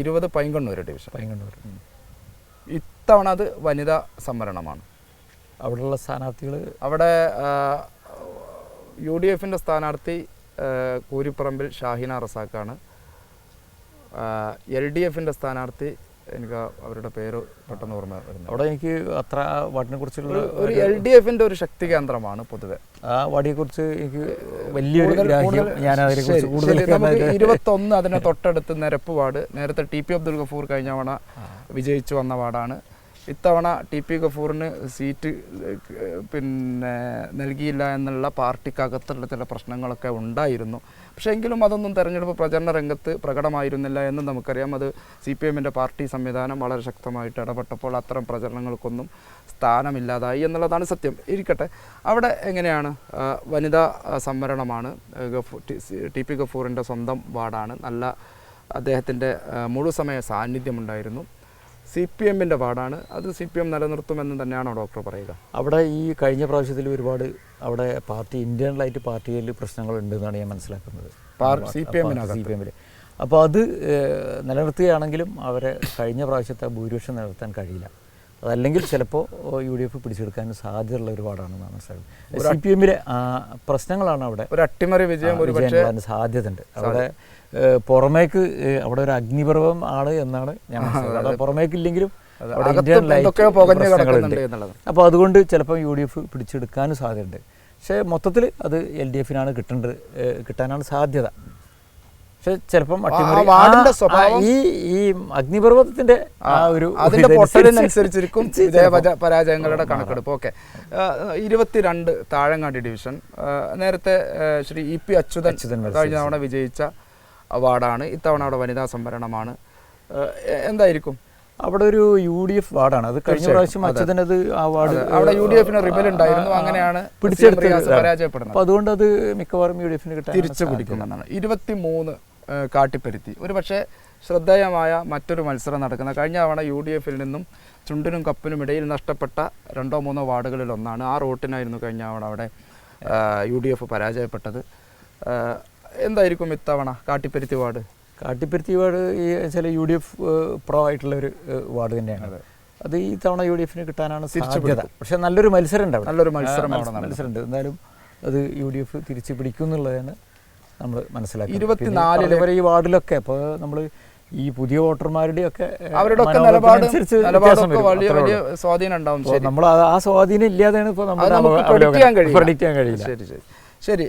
20 പൈങ്കണ്ണൂർ ഡിവിഷൻ. ഇത്തവണ അത് വനിതാ സംവരണമാണ്. അവിടെയുള്ള സ്ഥാനാർത്ഥികൾ അവിടെ UDFൻ്റെ സ്ഥാനാർത്ഥി കൂരിപ്പറമ്പിൽ ഷാഹിന റസാഖാണ്. LDFൻ്റെ സ്ഥാനാർത്ഥി എനിക്ക് അവരുടെ പേര് പെട്ടെന്ന് ഓർമ്മ വരുന്നത്. അവിടെ എനിക്ക് അത്ര വാർഡിനെ കുറിച്ചുള്ള ഒരു LDFൻ്റെ ഒരു ശക്തി കേന്ദ്രമാണ് പൊതുവെ. ആ വാർഡിനെ കുറിച്ച് എനിക്ക് വലിയൊരു ഞാൻ നമുക്ക് 21 അതിനെ തൊട്ടടുത്ത് നിരപ്പ് വാർഡ്. നേരത്തെ TP അബ്ദുൽ ഗഫൂർ കഴിഞ്ഞ തവണ വിജയിച്ചു വന്ന വാർഡാണ്. ഇത്തവണ TP ഗഫൂറിന് സീറ്റ് പിന്നെ നൽകിയില്ല എന്നുള്ള പാർട്ടിക്കകത്തുള്ള ചില പ്രശ്നങ്ങളൊക്കെ ഉണ്ടായിരുന്നു. പക്ഷേ എങ്കിലും അതൊന്നും തെരഞ്ഞെടുപ്പ് പ്രചരണ രംഗത്ത് പ്രകടമായിരുന്നില്ല എന്ന് നമുക്കറിയാം. അത് CPMൻ്റെ പാർട്ടി സംവിധാനം വളരെ ശക്തമായിട്ട് ഇടപെട്ടപ്പോൾ അത്തരം പ്രചരണങ്ങൾക്കൊന്നും സ്ഥാനമില്ലാതായി എന്നുള്ളതാണ് സത്യം. ഇരിക്കട്ടെ, അവിടെ എങ്ങനെയാണ്? വനിതാ സംവരണമാണ്. TP ഗഫൂറിൻ്റെ സ്വന്തം വാർഡാണ്. നല്ല അദ്ദേഹത്തിൻ്റെ മുഴുസമയ സാന്നിധ്യമുണ്ടായിരുന്നു. CPMൻ്റെ വാർഡാണ്. അത് CPM നിലനിർത്തുമെന്ന് തന്നെയാണോ ഡോക്ടർ പറയുക? അവിടെ ഈ കഴിഞ്ഞ പ്രാവശ്യത്തിൽ ഒരുപാട് അവിടെ ഇന്റേണലായിട്ട് പാർട്ടിയിൽ പ്രശ്നങ്ങളുണ്ടെന്നാണ് ഞാൻ മനസ്സിലാക്കുന്നത് CPMൽ. അപ്പോൾ അത് നിലനിർത്തുകയാണെങ്കിലും അവരെ കഴിഞ്ഞ പ്രാവശ്യത്തെ ഭൂരിപക്ഷം നിലനിർത്താൻ കഴിയില്ല. അതല്ലെങ്കിൽ ചിലപ്പോൾ UDF പിടിച്ചെടുക്കാൻ സാധ്യതയുള്ള ഒരു വാർഡാണെന്നാണ് മനസ്സിലാക്കുന്നത്. CPMലെ പ്രശ്നങ്ങളാണ് അവിടെ ഒരു അട്ടിമറി വിജയം സാധ്യതയുണ്ട്. അവിടെ പുറമേക്ക് അവിടെ ഒരു അഗ്നിപർവം ആണ് എന്നാണ് ഞാൻ മനസ്സിലാക്കുന്നത്. അവിടെ പുറമേക്കില്ലെങ്കിലും അപ്പോൾ അതുകൊണ്ട് ചിലപ്പോൾ UDF പിടിച്ചെടുക്കാനും സാധ്യതയുണ്ട്. പക്ഷേ മൊത്തത്തിൽ അത് LDFനാണ് കിട്ടാനാണ് സാധ്യത. പക്ഷെ ചിലപ്പം ഈ അഗ്നിപർവ്വതത്തിന്റെ അതിന്റെ പൊട്ടലിനനുസരിച്ചിരിക്കും പരാജയങ്ങളുടെ കണക്കെടുപ്പ്. Okay, 22 Thazhangadi division. നേരത്തെ ശ്രീ EP അച്യുതൻ കഴിഞ്ഞ തവണ വിജയിച്ച വാർഡാണ്. ഇത്തവണ അവിടെ വനിതാ സംവരണമാണ്. എന്തായിരിക്കും അവിടെ ഒരു UDF വാർഡാണ്. അത് കഴിഞ്ഞ പ്രാവശ്യം അച്യുതനത് ആ വാർഡ് അവിടെ UDFന് റിബൽ ഉണ്ടായിരുന്നു. അങ്ങനെയാണ് പരാജയപ്പെടുന്നത്. അപ്പോൾ അതുകൊണ്ട് അത് മിക്കവാറും UDFന് കിട്ടാൻ തിരിച്ചു പിടിക്കുമെന്നാണ്. 23 കാട്ടിപ്പരുത്തി. ഒരു പക്ഷേ ശ്രദ്ധേയമായ മറ്റൊരു മത്സരം നടക്കുന്ന കഴിഞ്ഞ തവണ UDFൽ നിന്നും ചുണ്ടിനും കപ്പിനും ഇടയിൽ നഷ്ടപ്പെട്ട 2-3 വാർഡുകളിൽ ഒന്നാണ്. ആ റോട്ടിനായിരുന്നു കഴിഞ്ഞ തവണ അവിടെ UDF പരാജയപ്പെട്ടത്. എന്തായിരിക്കും ഇത്തവണ കാട്ടിപ്പരുത്തി വാർഡ്? കാട്ടിപ്പരുത്തി വാർഡ് ഈ ചില UDF പ്രോ ആയിട്ടുള്ള ഒരു വാർഡ് തന്നെയാണ്. അത് ഈ തവണ UDFന് കിട്ടാനാണ് സാധ്യത. പക്ഷെ നല്ലൊരു മത്സരമുണ്ട്. നല്ലൊരു മത്സരമുണ്ട്. എന്തായാലും അത് UDF തിരിച്ചു പിടിക്കും എന്നുള്ളതാണ് നമ്മൾ മനസ്സിലാക്കി. 24 ഈ വാർഡിലൊക്കെ ഇപ്പോൾ നമ്മൾ ഈ പുതിയ വോട്ടർമാരുടെയൊക്കെ അവരുടെയൊക്കെ നിലപാടൊക്കെ വലിയ വലിയ സ്വാധീനം ഉണ്ടാവും. നമ്മൾ ആ സ്വാധീനം ഇല്ലാതെയാണ് ഇപ്പോൾ നമ്മൾ പ്രഡിക്റ്റ് ചെയ്യാൻ കഴിയില്ല. ശരി ശരി ശരി.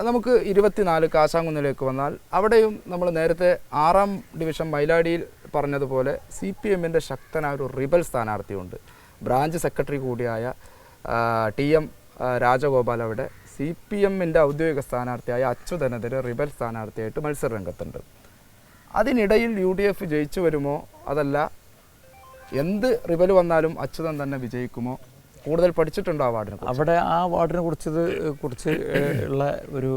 നമുക്ക് 24 കാശാങ്കുന്നിലേക്ക് വന്നാൽ അവിടെയും നമ്മൾ നേരത്തെ 6ാം ഡിവിഷൻ മൈലാടിയിൽ പറഞ്ഞതുപോലെ CPM-ൻ്റെ ശക്തനായ ഒരു റിബൽ സ്ഥാനാർത്ഥിയുണ്ട്. ബ്രാഞ്ച് സെക്രട്ടറി കൂടിയായ TM രാജഗോപാൽ അവിടെ CPM-ൻ്റെ ഔദ്യോഗിക സ്ഥാനാർത്ഥിയായ അച്യുതനെതിരെ റിബൽ സ്ഥാനാർത്ഥിയായിട്ട് മത്സര രംഗത്തുണ്ട്. അതിനിടയിൽ UDF ജയിച്ചു വരുമോ, അതല്ല എന്ത് റിബൽ വന്നാലും അച്യുതൻ തന്നെ വിജയിക്കുമോ? കൂടുതൽ പഠിച്ചിട്ടുണ്ടോ ആ വാർഡിനെ? അവിടെ ആ വാർഡിനെ കുറിച്ച് ഉള്ള ഒരു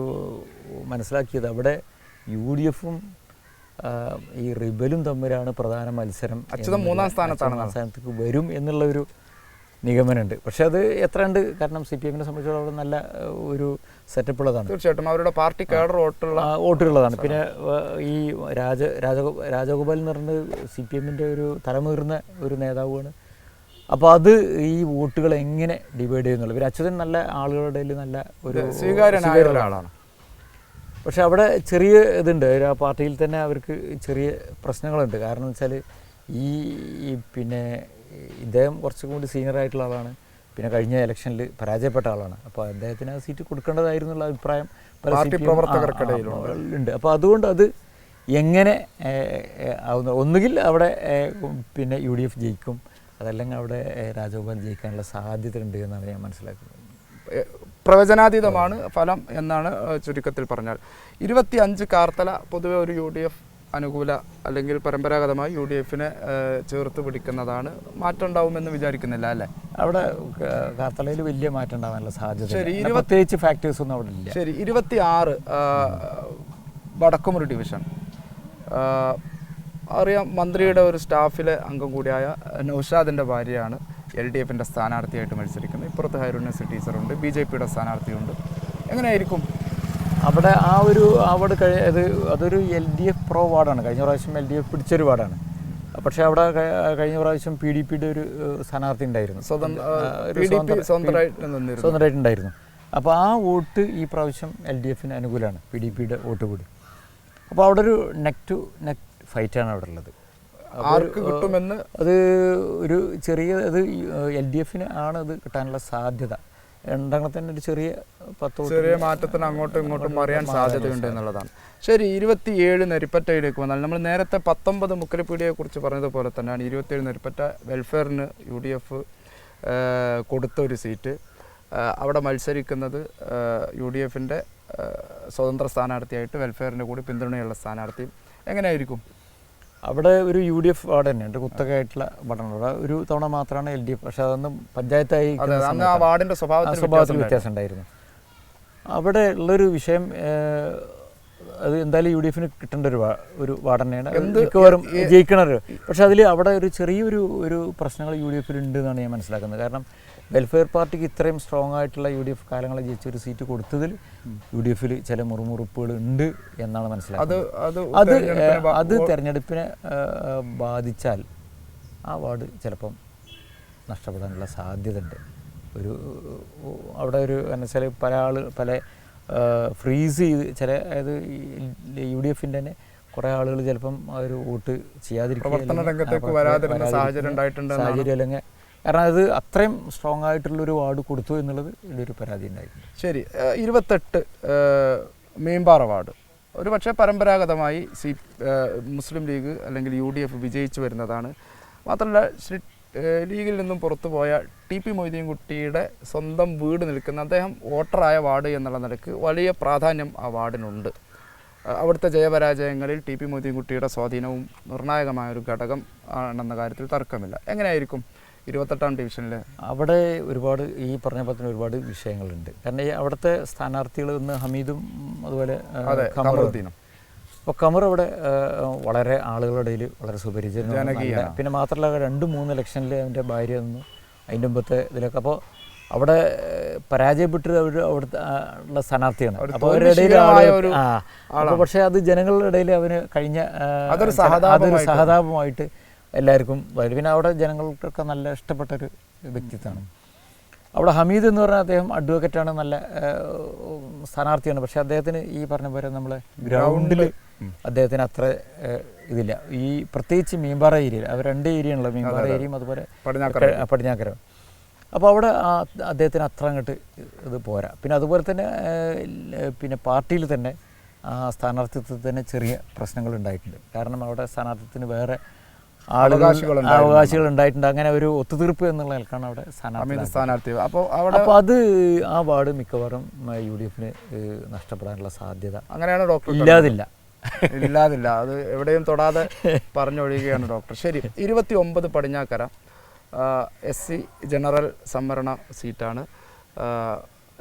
മനസ്സിലാക്കിയത് അവിടെ UDF-ഉം ഈ റിബലും തമ്മിലാണ് പ്രധാന മത്സരം. അച്യുതൻ 3ാം സ്ഥാനത്തേക്ക് വരും എന്നുള്ള ഒരു നിഗമനമുണ്ട്. പക്ഷെ അത് എത്ര ഉണ്ട്, കാരണം CPM-നെ സംബന്ധിച്ചിടത്തോളം നല്ല ഒരു സെറ്റപ്പ് ഉള്ളതാണ്. തീർച്ചയായിട്ടും അവരുടെ പാർട്ടി കേഡർ വോട്ടുള്ളതാണ്. പിന്നെ ഈ രാജഗോപാൽ എന്ന് പറയുന്നത് CPM-ൻ്റെ ഒരു തലമുതിർന്ന ഒരു നേതാവാണ്. അപ്പോൾ അത് ഈ വോട്ടുകൾ എങ്ങനെ ഡിവൈഡ് ചെയ്യുന്നുള്ളൂ. പിന്നെ അച്യുതൻ നല്ല ആളുകളുടെ നല്ല ഒരു സ്വീകാര്യനായ ഒരാളാണ്. പക്ഷെ അവിടെ ചെറിയ ഇതുണ്ട്, ആ പാർട്ടിയിൽ തന്നെ അവർക്ക് ചെറിയ പ്രശ്നങ്ങളുണ്ട്. കാരണം വെച്ചാൽ പിന്നെ ഇദ്ദേഹം കുറച്ചും കൂടി സീനിയർ ആയിട്ടുള്ള ആളാണ്. പിന്നെ കഴിഞ്ഞ ഇലക്ഷനിൽ പരാജയപ്പെട്ട ആളാണ്. അപ്പോൾ അദ്ദേഹത്തിന് ആ സീറ്റ് കൊടുക്കേണ്ടതായിരുന്നുള്ള അഭിപ്രായം പാർട്ടി പ്രവർത്തകർക്കിടയിലുണ്ട്. അപ്പോൾ അതുകൊണ്ട് അത് എങ്ങനെ ആവുന്ന, ഒന്നുകിൽ അവിടെ പിന്നെ UDF ജയിക്കും, അതല്ലെങ്കിൽ അവിടെ രാജഗോപാൽ ജയിക്കാനുള്ള സാധ്യത ഉണ്ട് എന്നാണ് ഞാൻ മനസ്സിലാക്കുന്നത്. പ്രവചനാതീതമാണ് ഫലം എന്നാണ് ചുരുക്കത്തിൽ പറഞ്ഞാൽ. 25 കാർത്തല പൊതുവെ ഒരു UDF അനുകൂല അല്ലെങ്കിൽ പരമ്പരാഗതമായി UDF-നെ ചേർത്ത് പിടിക്കുന്നതാണ്. മാറ്റം ഉണ്ടാവുമെന്ന് വിചാരിക്കുന്നില്ല അല്ലേ? അവിടെ കാർത്തലയിൽ വലിയ മാറ്റം ഉണ്ടാവാനുള്ള സാധ്യത, പ്രത്യേകിച്ച് ഫാക്ടേഴ്സ് ഒന്നും അവിടെ ഇല്ല. ശരി. 26 വടക്കുമുറി ഡിവിഷൻ അറിയാം. മന്ത്രിയുടെ ഒരു സ്റ്റാഫിലെ അംഗം കൂടിയായ നൗഷാദിൻ്റെ ഭാര്യയാണ് LDF-ൻ്റെ സ്ഥാനാർത്ഥിയായിട്ട് മത്സരിക്കുന്നത്. ഇപ്പുറത്ത് ഹൈറുന്നസ് ടീച്ചറുണ്ട്, BJP-യുടെ സ്ഥാനാർത്ഥിയുണ്ട്. എങ്ങനെയായിരിക്കും അവിടെ അവിടെ അതൊരു LDF പ്രോ വാർഡാണ്. കഴിഞ്ഞ പ്രാവശ്യം LDF പിടിച്ചൊരു വാർഡാണ്. പക്ഷേ അവിടെ കഴിഞ്ഞ പ്രാവശ്യം PDP-യുടെ ഒരു സ്ഥാനാർത്ഥി ഉണ്ടായിരുന്നു, സ്വതന്ത്രമായിട്ടുണ്ടായിരുന്നു. അപ്പോൾ ആ വോട്ട് ഈ പ്രാവശ്യം LDF-ന് അനുകൂലമാണ്, PDP-യുടെ വോട്ട് കൂടി. അപ്പോൾ അവിടെ ഒരു നെക്ക് ടു നെക്ക് ഫൈറ്റാണ് അവിടെ ഉള്ളത്. ആർക്ക് കിട്ടുമെന്ന് അത് ഒരു ചെറിയ LDF-ന് ആണ് അത് കിട്ടാനുള്ള സാധ്യത. രണ്ടാമത്തെ തന്നെ ഒരു ചെറിയ മാറ്റത്തിന് അങ്ങോട്ടും ഇങ്ങോട്ടും അറിയാൻ സാധ്യതയുണ്ട് എന്നുള്ളതാണ്. ശരി. 27 നെരിപ്പറ്റയിലേക്ക് വന്നാൽ നമ്മൾ നേരത്തെ 19 മുക്കരപ്പീടിയെ കുറിച്ച് പറഞ്ഞതുപോലെ തന്നെയാണ് 27 നെരിപ്പറ്റ വെൽഫെയറിന് UDF കൊടുത്ത ഒരു സീറ്റ്. അവിടെ മത്സരിക്കുന്നത് UDF-ൻ്റെ സ്വതന്ത്ര സ്ഥാനാർത്ഥിയായിട്ട് വെൽഫെയറിൻ്റെ കൂടി പിന്തുണയുള്ള സ്ഥാനാർത്ഥിയും. എങ്ങനെയായിരിക്കും അവിടെ ഒരു UDF വാർഡ് തന്നെയുണ്ട്, കുത്തകയായിട്ടുള്ള വാർഡാണ്. ഒരു തവണ മാത്രമാണ് LDF, പക്ഷെ അതൊന്നും പഞ്ചായത്തായി വാർഡിൻ്റെ സ്വഭാവത്തിൽ വ്യത്യാസം ഉണ്ടായിരുന്നു. അവിടെ ഉള്ളൊരു വിഷയം അത് എന്തായാലും UDF-ന് കിട്ടേണ്ട ഒരു വാർഡ് തന്നെയാണ്, മിക്കവാറും ജയിക്കണത്. പക്ഷെ അവിടെ ഒരു ചെറിയൊരു പ്രശ്നങ്ങൾ UDF-ൽ ഉണ്ട് എന്നാണ് ഞാൻ മനസ്സിലാക്കുന്നത്. കാരണം വെൽഫെയർ പാർട്ടിക്ക് ഇത്രയും സ്ട്രോങ് ആയിട്ടുള്ള UDF കാലങ്ങളെ ജയിച്ച ഒരു സീറ്റ് കൊടുത്തതിൽ UDF-ൽ ചില മുറുമുറുപ്പുകൾ ഉണ്ട് എന്നാണ് മനസ്സിലാക്കുന്നത്. അത് തെരഞ്ഞെടുപ്പിനെ ബാധിച്ചാൽ ആ വാർഡ് ചിലപ്പം നഷ്ടപ്പെടാനുള്ള സാധ്യത ഉണ്ട്. അവിടെ എന്നുവെച്ചാൽ പല ഫ്രീസ് ചെയ്ത് അതായത് UDF-ൻ്റെ തന്നെ കുറേ ആളുകൾ ചിലപ്പം ഒരു വോട്ട് ചെയ്യാതിരിക്കും സാഹചര്യം, അല്ലെങ്കിൽ കാരണം അത് അത്രയും സ്ട്രോങ് ആയിട്ടുള്ളൊരു വാർഡ് കൊടുത്തു എന്നുള്ളത് എൻ്റെ ഒരു പരാതി ഉണ്ടായിരുന്നു. ശരി. 28 മീൻപാറ വാർഡ് ഒരു പക്ഷേ പരമ്പരാഗതമായി മുസ്ലിം ലീഗ് അല്ലെങ്കിൽ UDF വിജയിച്ചു വരുന്നതാണ്. മാത്രമല്ല ലീഗിൽ നിന്നും പുറത്തുപോയ TP മൊയ്തീൻകുട്ടിയുടെ സ്വന്തം വീട് നിൽക്കുന്ന അദ്ദേഹം വോട്ടറായ വാർഡ് എന്നുള്ള നിലയ്ക്ക് വലിയ പ്രാധാന്യം ആ വാർഡിനുണ്ട്. അവിടുത്തെ ജയപരാജയങ്ങളിൽ TP മൊയ്തീൻകുട്ടിയുടെ സ്വാധീനവും നിർണായകമായൊരു ഘടകം ആണെന്ന കാര്യത്തിൽ തർക്കമില്ല. എങ്ങനെയായിരിക്കും 28ാം ഡിവിഷനിൽ? അവിടെ ഒരുപാട് ഈ പറഞ്ഞ പോലെ ഒരുപാട് വിഷയങ്ങളുണ്ട്. കാരണം അവിടുത്തെ സ്ഥാനാർത്ഥികൾ ഇന്ന് ഹമീദും അതുപോലെ ഖമറുദ്ദീനും. അപ്പോൾ ഖമർ അവിടെ വളരെ ആളുകളുടെ ഇടയിൽ വളരെ സുപരിചിതനാണ്. പിന്നെ മാത്രമല്ല 2-3 ഇലക്ഷനിൽ അവൻ്റെ ഭാര്യ നിന്നു, അതിൻ്റെ മുമ്പത്തെ ഇതിലൊക്കെ. അപ്പോൾ അവിടെ പരാജയപ്പെട്ട് അവിടുത്തെ ഉള്ള സ്ഥാനാർത്ഥിയാണ്. അപ്പോൾ അവരുടെ ഇടയിൽ പക്ഷേ അത് ജനങ്ങളുടെ ഇടയിൽ അവന് കഴിഞ്ഞ അതൊരു സഹതാപമായിട്ട് എല്ലാവർക്കും വരും. പിന്നെ അവിടെ ജനങ്ങൾക്കൊക്കെ നല്ല ഇഷ്ടപ്പെട്ടൊരു വ്യക്തിത്വമാണ്. അവിടെ ഹമീദ് എന്ന് പറഞ്ഞാൽ അദ്ദേഹം അഡ്വക്കേറ്റാണ്, നല്ല സ്ഥാനാർത്ഥിയാണ്. പക്ഷേ അദ്ദേഹത്തിന് ഈ പറഞ്ഞ പോലെ നമ്മളെ ഗ്രൗണ്ടിൽ അദ്ദേഹത്തിന് അത്ര ഇതില്ല. ഈ പ്രത്യേകിച്ച് മീൻപാറ ഏരിയയിൽ അവർ 2 ഏരിയ ഉള്ളത്, മീൻപാറ ഏരിയയും അതുപോലെ പടിഞ്ഞാക്കര. അപ്പോൾ അവിടെ അദ്ദേഹത്തിന് അത്ര അങ്ങോട്ട് ഇത് പോരാ. പിന്നെ അതുപോലെ തന്നെ പിന്നെ പാർട്ടിയിൽ തന്നെ ആ സ്ഥാനാർത്ഥിത്വത്തിൽ തന്നെ ചെറിയ പ്രശ്നങ്ങൾ ഉണ്ടായിട്ടുണ്ട്. കാരണം അവിടെ സ്ഥാനാർത്ഥിത്വത്തിന് വേറെ അവകാശികൾ ഉണ്ടായിട്ടുണ്ട്. അങ്ങനെ ഒരു ഒത്തുതീർപ്പ് എന്നുള്ള നിലക്കാണ് അവിടെ സ്ഥാനാർത്ഥി. അപ്പോൾ അത് ആ വാർഡ് മിക്കവാറും UDF നഷ്ടപ്പെടാനുള്ള സാധ്യത അങ്ങനെയാണ് ഡോക്ടർ ഇല്ലാതില്ല. അത് എവിടെയും തൊടാതെ പറഞ്ഞൊഴിയുകയാണ് ഡോക്ടർ. ശരി, 29 പടിഞ്ഞാക്കര SC ജനറൽ സംവരണ സീറ്റാണ്.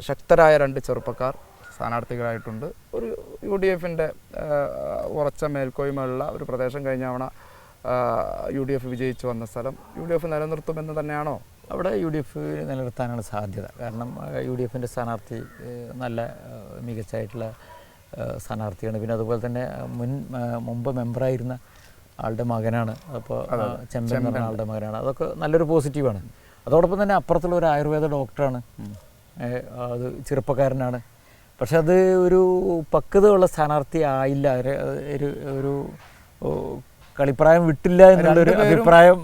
ശക്തരായ 2 ചെറുപ്പക്കാർ സ്ഥാനാർത്ഥികളായിട്ടുണ്ട്. ഒരു UDF ഉറച്ച മേൽക്കോയ്മയുള്ള ഒരു പ്രദേശം കഴിഞ്ഞ തവണ UDF വിജയിച്ചു വന്ന സ്ഥലം UDF നിലനിർത്തുമെന്ന് തന്നെയാണോ? അവിടെ UDF നിലനിർത്താനാണ് സാധ്യത. കാരണം UDF സ്ഥാനാർത്ഥി നല്ല മികച്ചായിട്ടുള്ള സ്ഥാനാർത്ഥിയാണ്. പിന്നെ അതുപോലെ തന്നെ മുമ്പ് മെമ്പറായിരുന്ന ആളുടെ മകനാണ്. അപ്പോൾ ചെമ്പൻ എന്ന് പറഞ്ഞ ആളുടെ മകനാണ്. അതൊക്കെ നല്ലൊരു പോസിറ്റീവാണ്. അതോടൊപ്പം തന്നെ അപ്പുറത്തുള്ള ഒരു ആയുർവേദ ഡോക്ടറാണ്. അത് ചെറുപ്പക്കാരനാണ്. പക്ഷെ അത് ഒരു പക്വതയുള്ള സ്ഥാനാർത്ഥി ആയില്ല. ഒരു കളിപ്രായം വിട്ടില്ല എന്നുള്ളൊരു അഭിപ്രായം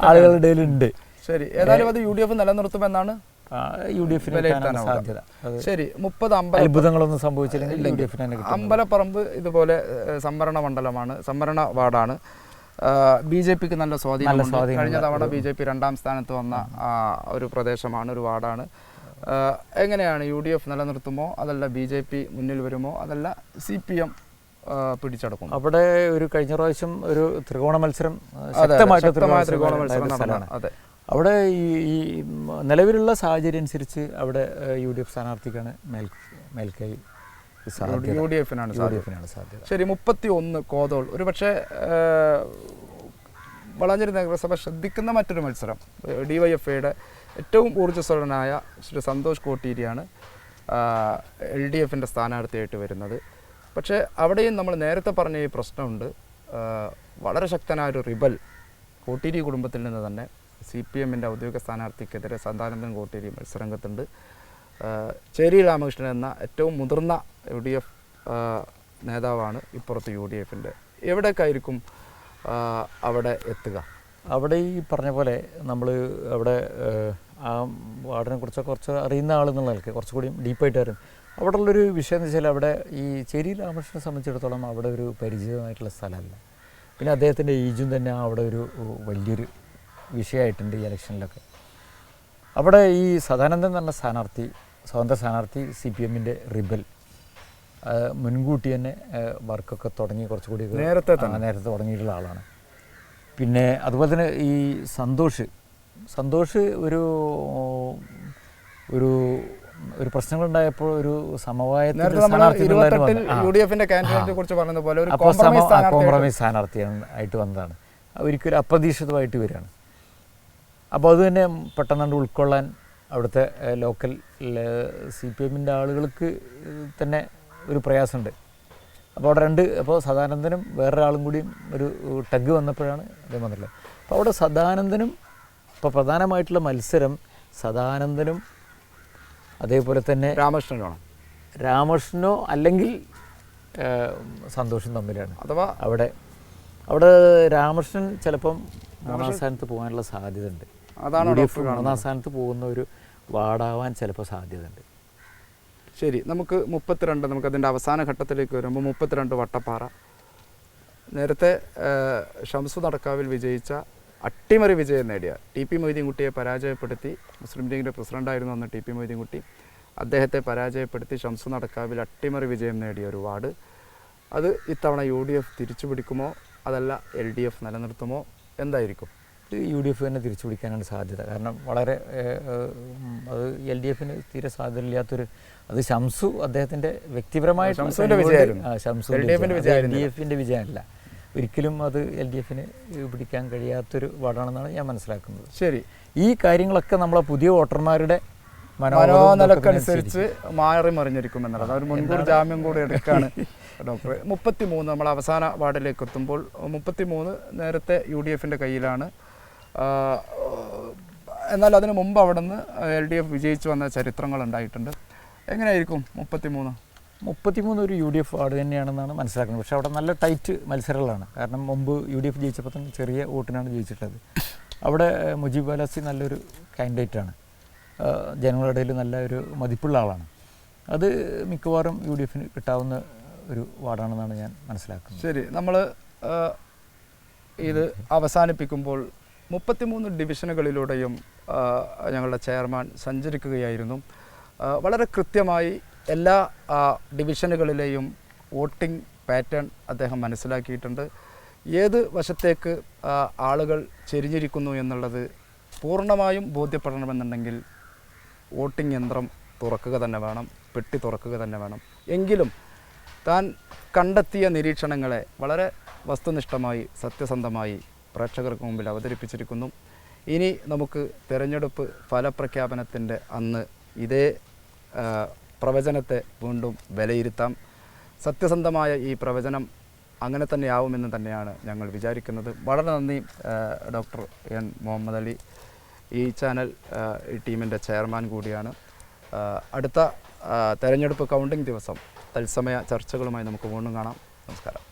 ആളുകളുടെ ഇടയിലുണ്ട്. ശരി, ഏതായാലും അത് UDF നിലനിർത്തുമെന്നാണ് UDF സാധ്യത. ശരി, 30 അത്ഭുതങ്ങളൊന്നും സംഭവിച്ചില്ലെങ്കിൽ അമ്പലപ്പറമ്പ് ഇതുപോലെ സംവരണ മണ്ഡലമാണ്, സംവരണ വാർഡാണ്. BJPക്ക് നല്ല സ്വാധീനം. കഴിഞ്ഞ തവണ BJP 2ാം സ്ഥാനത്ത് വന്ന ഒരു പ്രദേശമാണ്, ഒരു വാർഡാണ്. എങ്ങനെയാണ് UDF നിലനിർത്തുമോ, അതല്ല BJP മുന്നിൽ വരുമോ, അതല്ല CPM പിടിച്ചെടുക്കും? അവിടെ ഒരു കഴിഞ്ഞ പ്രാവശ്യം ഒരു ത്രികോണ മത്സരം, ശക്തമായ ത്രികോണ മത്സരം. അതെ, അവിടെ ഈ നിലവിലുള്ള സാഹചര്യം അനുസരിച്ച് അവിടെ UDF സ്ഥാനാർത്ഥിക്കാണ് മേൽക്കൈ. UDF സാധ്യത. ശരി, 31 കോതോൾ. ഒരു പക്ഷേ വളാഞ്ചേരി നഗരസഭ ശ്രദ്ധിക്കുന്ന മറ്റൊരു മത്സരം, DYFയുടെ ഏറ്റവും ഊർജ്ജസ്വലനായ ശ്രീ സന്തോഷ് കോട്ടീരിയാണ് LDF സ്ഥാനാർത്ഥിയായിട്ട് വരുന്നത്. പക്ഷേ അവിടെയും നമ്മൾ നേരത്തെ പറഞ്ഞ ഈ പ്രശ്നമുണ്ട്. വളരെ ശക്തനായ ഒരു റിബൽ കോട്ടീരി കുടുംബത്തിൽ നിന്ന് തന്നെ CPM ഔദ്യോഗിക സ്ഥാനാർത്ഥിക്കെതിരെ സദാനന്ദൻ കോട്ടീരി മത്സരരംഗത്തുണ്ട്. ചേരി രാമകൃഷ്ണൻ എന്ന ഏറ്റവും മുതിർന്ന UDF നേതാവാണ് ഇപ്പുറത്ത് UDF. എവിടേക്കായിരിക്കും അവിടെ എത്തുക? അവിടെ ഈ പറഞ്ഞ പോലെ നമ്മൾ അവിടെ ആ വാർഡിനെ കുറിച്ച് കുറച്ച് അറിയുന്ന ആളെന്നുള്ള നിലയ്ക്ക് കുറച്ചുകൂടി ഡീപ്പായിട്ട് അറിയും. അവിടെ ഉള്ളൊരു വിഷയം എന്ന് വെച്ചാൽ അവിടെ ഈ ചേരി രാമകൃഷ്ണനെ സംബന്ധിച്ചിടത്തോളം അവിടെ ഒരു പരിചിതമായിട്ടുള്ള സ്ഥലമല്ല. പിന്നെ അദ്ദേഹത്തിൻ്റെ ഏജും തന്നെ അവിടെ ഒരു വലിയൊരു വിഷയമായിട്ടുണ്ട് ഈ ഇലക്ഷനിലൊക്കെ. അവിടെ ഈ സദാനന്ദൻ എന്ന് പറഞ്ഞ സ്ഥാനാർത്ഥി, സ്വതന്ത്ര സ്ഥാനാർത്ഥി, CPM റിബൽ മുൻകൂട്ടി തന്നെ വർക്കൊക്കെ തുടങ്ങി കുറച്ചുകൂടി നേരത്തെ തുടങ്ങിയിട്ടുള്ള ആളാണ്. പിന്നെ അതുപോലെ തന്നെ ഈ സന്തോഷ് ഒരു പ്രശ്നങ്ങളുണ്ടായപ്പോൾ ഒരു കോംപ്രമൈസ് സ്ഥാനാർത്ഥിയായിട്ട് വന്നതാണ്. ഒരിക്കലും അപ്രതീക്ഷിതമായിട്ട് വരികയാണ്. അപ്പോൾ അത് തന്നെ പെട്ടെന്ന് ഉൾക്കൊള്ളാൻ അവിടുത്തെ ലോക്കൽ CPM ആളുകൾക്ക് തന്നെ ഒരു പ്രയാസമുണ്ട്. അപ്പോൾ അവിടെ അപ്പോൾ സദാനന്ദനും വേറൊരാളും കൂടിയും ഒരു ടഗ് വന്നപ്പോഴാണ് അദ്ദേഹം വന്നിട്ടുള്ളത്. അപ്പോൾ അവിടെ സദാനന്ദനും ഇപ്പോൾ പ്രധാനമായിട്ടുള്ള മത്സരം സദാനന്ദനും അതേപോലെ തന്നെ രാമകൃഷ്ണനോ അല്ലെങ്കിൽ സന്തോഷം തമ്മിലാണ്. അഥവാ അവിടെ രാമകൃഷ്ണൻ ചിലപ്പം 3ാം സ്ഥാനത്ത് പോകാനുള്ള സാധ്യത ഉണ്ട്. അതാണ് 3ാം സ്ഥാനത്ത് പോകുന്ന ഒരു വാർഡാവാൻ ചിലപ്പോൾ സാധ്യത ഉണ്ട്. ശരി, നമുക്ക് 32, നമുക്കതിൻ്റെ അവസാന ഘട്ടത്തിലേക്ക് വരുമ്പോൾ 32 വട്ടപ്പാറ. നേരത്തെ ഷംസു നടക്കാവിൽ വിജയിച്ച, അട്ടിമറി വിജയം നേടിയ TP മൊയ്തീൻകുട്ടിയെ പരാജയപ്പെടുത്തി, മുസ്ലിം ലീഗിൻ്റെ പ്രസിഡൻ്റായിരുന്നു അന്ന് TP മൊയ്തീൻകുട്ടി. അദ്ദേഹത്തെ പരാജയപ്പെടുത്തി ഷംസു നടക്കാവിൽ അട്ടിമറി വിജയം നേടിയ ഒരു വാർഡ്. അത് ഇത്തവണ UDF തിരിച്ചു പിടിക്കുമോ, അതല്ല LDF നിലനിർത്തുമോ, എന്തായിരിക്കും? UDF തന്നെ തിരിച്ചു പിടിക്കാനാണ് സാധ്യത. കാരണം വളരെ അത് LDF തീരെ സാധ്യതയില്ലാത്തൊരു, അത് ഷംസു അദ്ദേഹത്തിൻ്റെ വ്യക്തിപരമായിട്ട് LDF വിജയമല്ല, ഒരിക്കലും അത് LDF പിടിക്കാൻ കഴിയാത്തൊരു വാർഡാണെന്നാണ് ഞാൻ മനസ്സിലാക്കുന്നത്. ശരി, ഈ കാര്യങ്ങളൊക്കെ നമ്മളെ പുതിയ വോട്ടർമാരുടെ മനോനിലക്കനുസരിച്ച് മാറി മറിഞ്ഞിരിക്കുമെന്നുള്ളത് ഒരു മുൻകൂർ ജാമ്യം കൂടി എടുക്കുകയാണ് ഡോക്ടർ. 33 നമ്മൾ അവസാന വാർഡിലേക്ക് എത്തുമ്പോൾ 33 നേരത്തെ UDF കയ്യിലാണ്. എന്നാൽ അതിന് മുമ്പ് അവിടെ നിന്ന് LDF വിജയിച്ചു വന്ന ചരിത്രങ്ങൾ ഉണ്ടായിട്ടുണ്ട്. എങ്ങനെയായിരിക്കും 33? 33 ഒരു UDF വാർഡ് തന്നെയാണെന്നാണ് മനസ്സിലാക്കുന്നത്. പക്ഷേ അവിടെ നല്ല ടൈറ്റ് മത്സരങ്ങളാണ്. കാരണം മുമ്പ് UDF ജയിച്ചപ്പോൾ തന്നെ ചെറിയ വോട്ടിനാണ് ജയിച്ചിട്ടുള്ളത്. അവിടെ മുജീബ് ബാലാസി നല്ലൊരു കാൻഡിഡേറ്റാണ്, ജനങ്ങളുടെ ഇടയിൽ നല്ല ഒരു മതിപ്പുള്ള ആളാണ്. അത് മിക്കവാറും UDFന് കിട്ടാവുന്ന ഒരു വാർഡാണെന്നാണ് ഞാൻ മനസ്സിലാക്കുന്നത്. ശരി, നമ്മൾ ഇത് അവസാനിപ്പിക്കുമ്പോൾ 33 ഡിവിഷനുകളിലൂടെയും ഞങ്ങളുടെ ചെയർമാൻ സഞ്ചരിക്കുകയായിരുന്നു. വളരെ കൃത്യമായി എല്ലാ ഡിവിഷനുകളിലെയും വോട്ടിംഗ് പാറ്റേൺ അദ്ദേഹം മനസ്സിലാക്കിയിട്ടുണ്ട്. ഏത് വശത്തേക്ക് ആളുകൾ ചെരിഞ്ഞിരിക്കുന്നു എന്നുള്ളത് പൂർണ്ണമായും ബോധ്യപ്പെടണമെന്നുണ്ടെങ്കിൽ വോട്ടിംഗ് യന്ത്രം തുറക്കുക തന്നെ വേണം, പെട്ടി തുറക്കുക തന്നെ വേണം. എങ്കിലും താൻ കണ്ടെത്തിയ നിരീക്ഷണങ്ങളെ വളരെ വസ്തുനിഷ്ഠമായി സത്യസന്ധമായി പ്രേക്ഷകർക്ക് മുമ്പിൽ അവതരിപ്പിച്ചിരിക്കുന്നു. ഇനി നമുക്ക് തിരഞ്ഞെടുപ്പ് ഫലപ്രഖ്യാപനത്തിൻ്റെ അന്ന് ഇതേ പ്രവചനത്തെ വീണ്ടും വിലയിരുത്താം. സത്യസന്ധമായ ഈ പ്രവചനം അങ്ങനെ തന്നെയാവുമെന്ന് തന്നെയാണ് ഞങ്ങൾ വിചാരിക്കുന്നത്. വളരെ നന്ദി ഡോക്ടർ എൻ മുഹമ്മദ് അലി, ഈ ചാനൽ ഈ ടീമിൻ്റെ ചെയർമാൻ കൂടിയാണ്. അടുത്ത തെരഞ്ഞെടുപ്പ് കൗണ്ടിംഗ് ദിവസം തത്സമയ ചർച്ചകളുമായി നമുക്ക് വീണ്ടും കാണാം. നമസ്കാരം.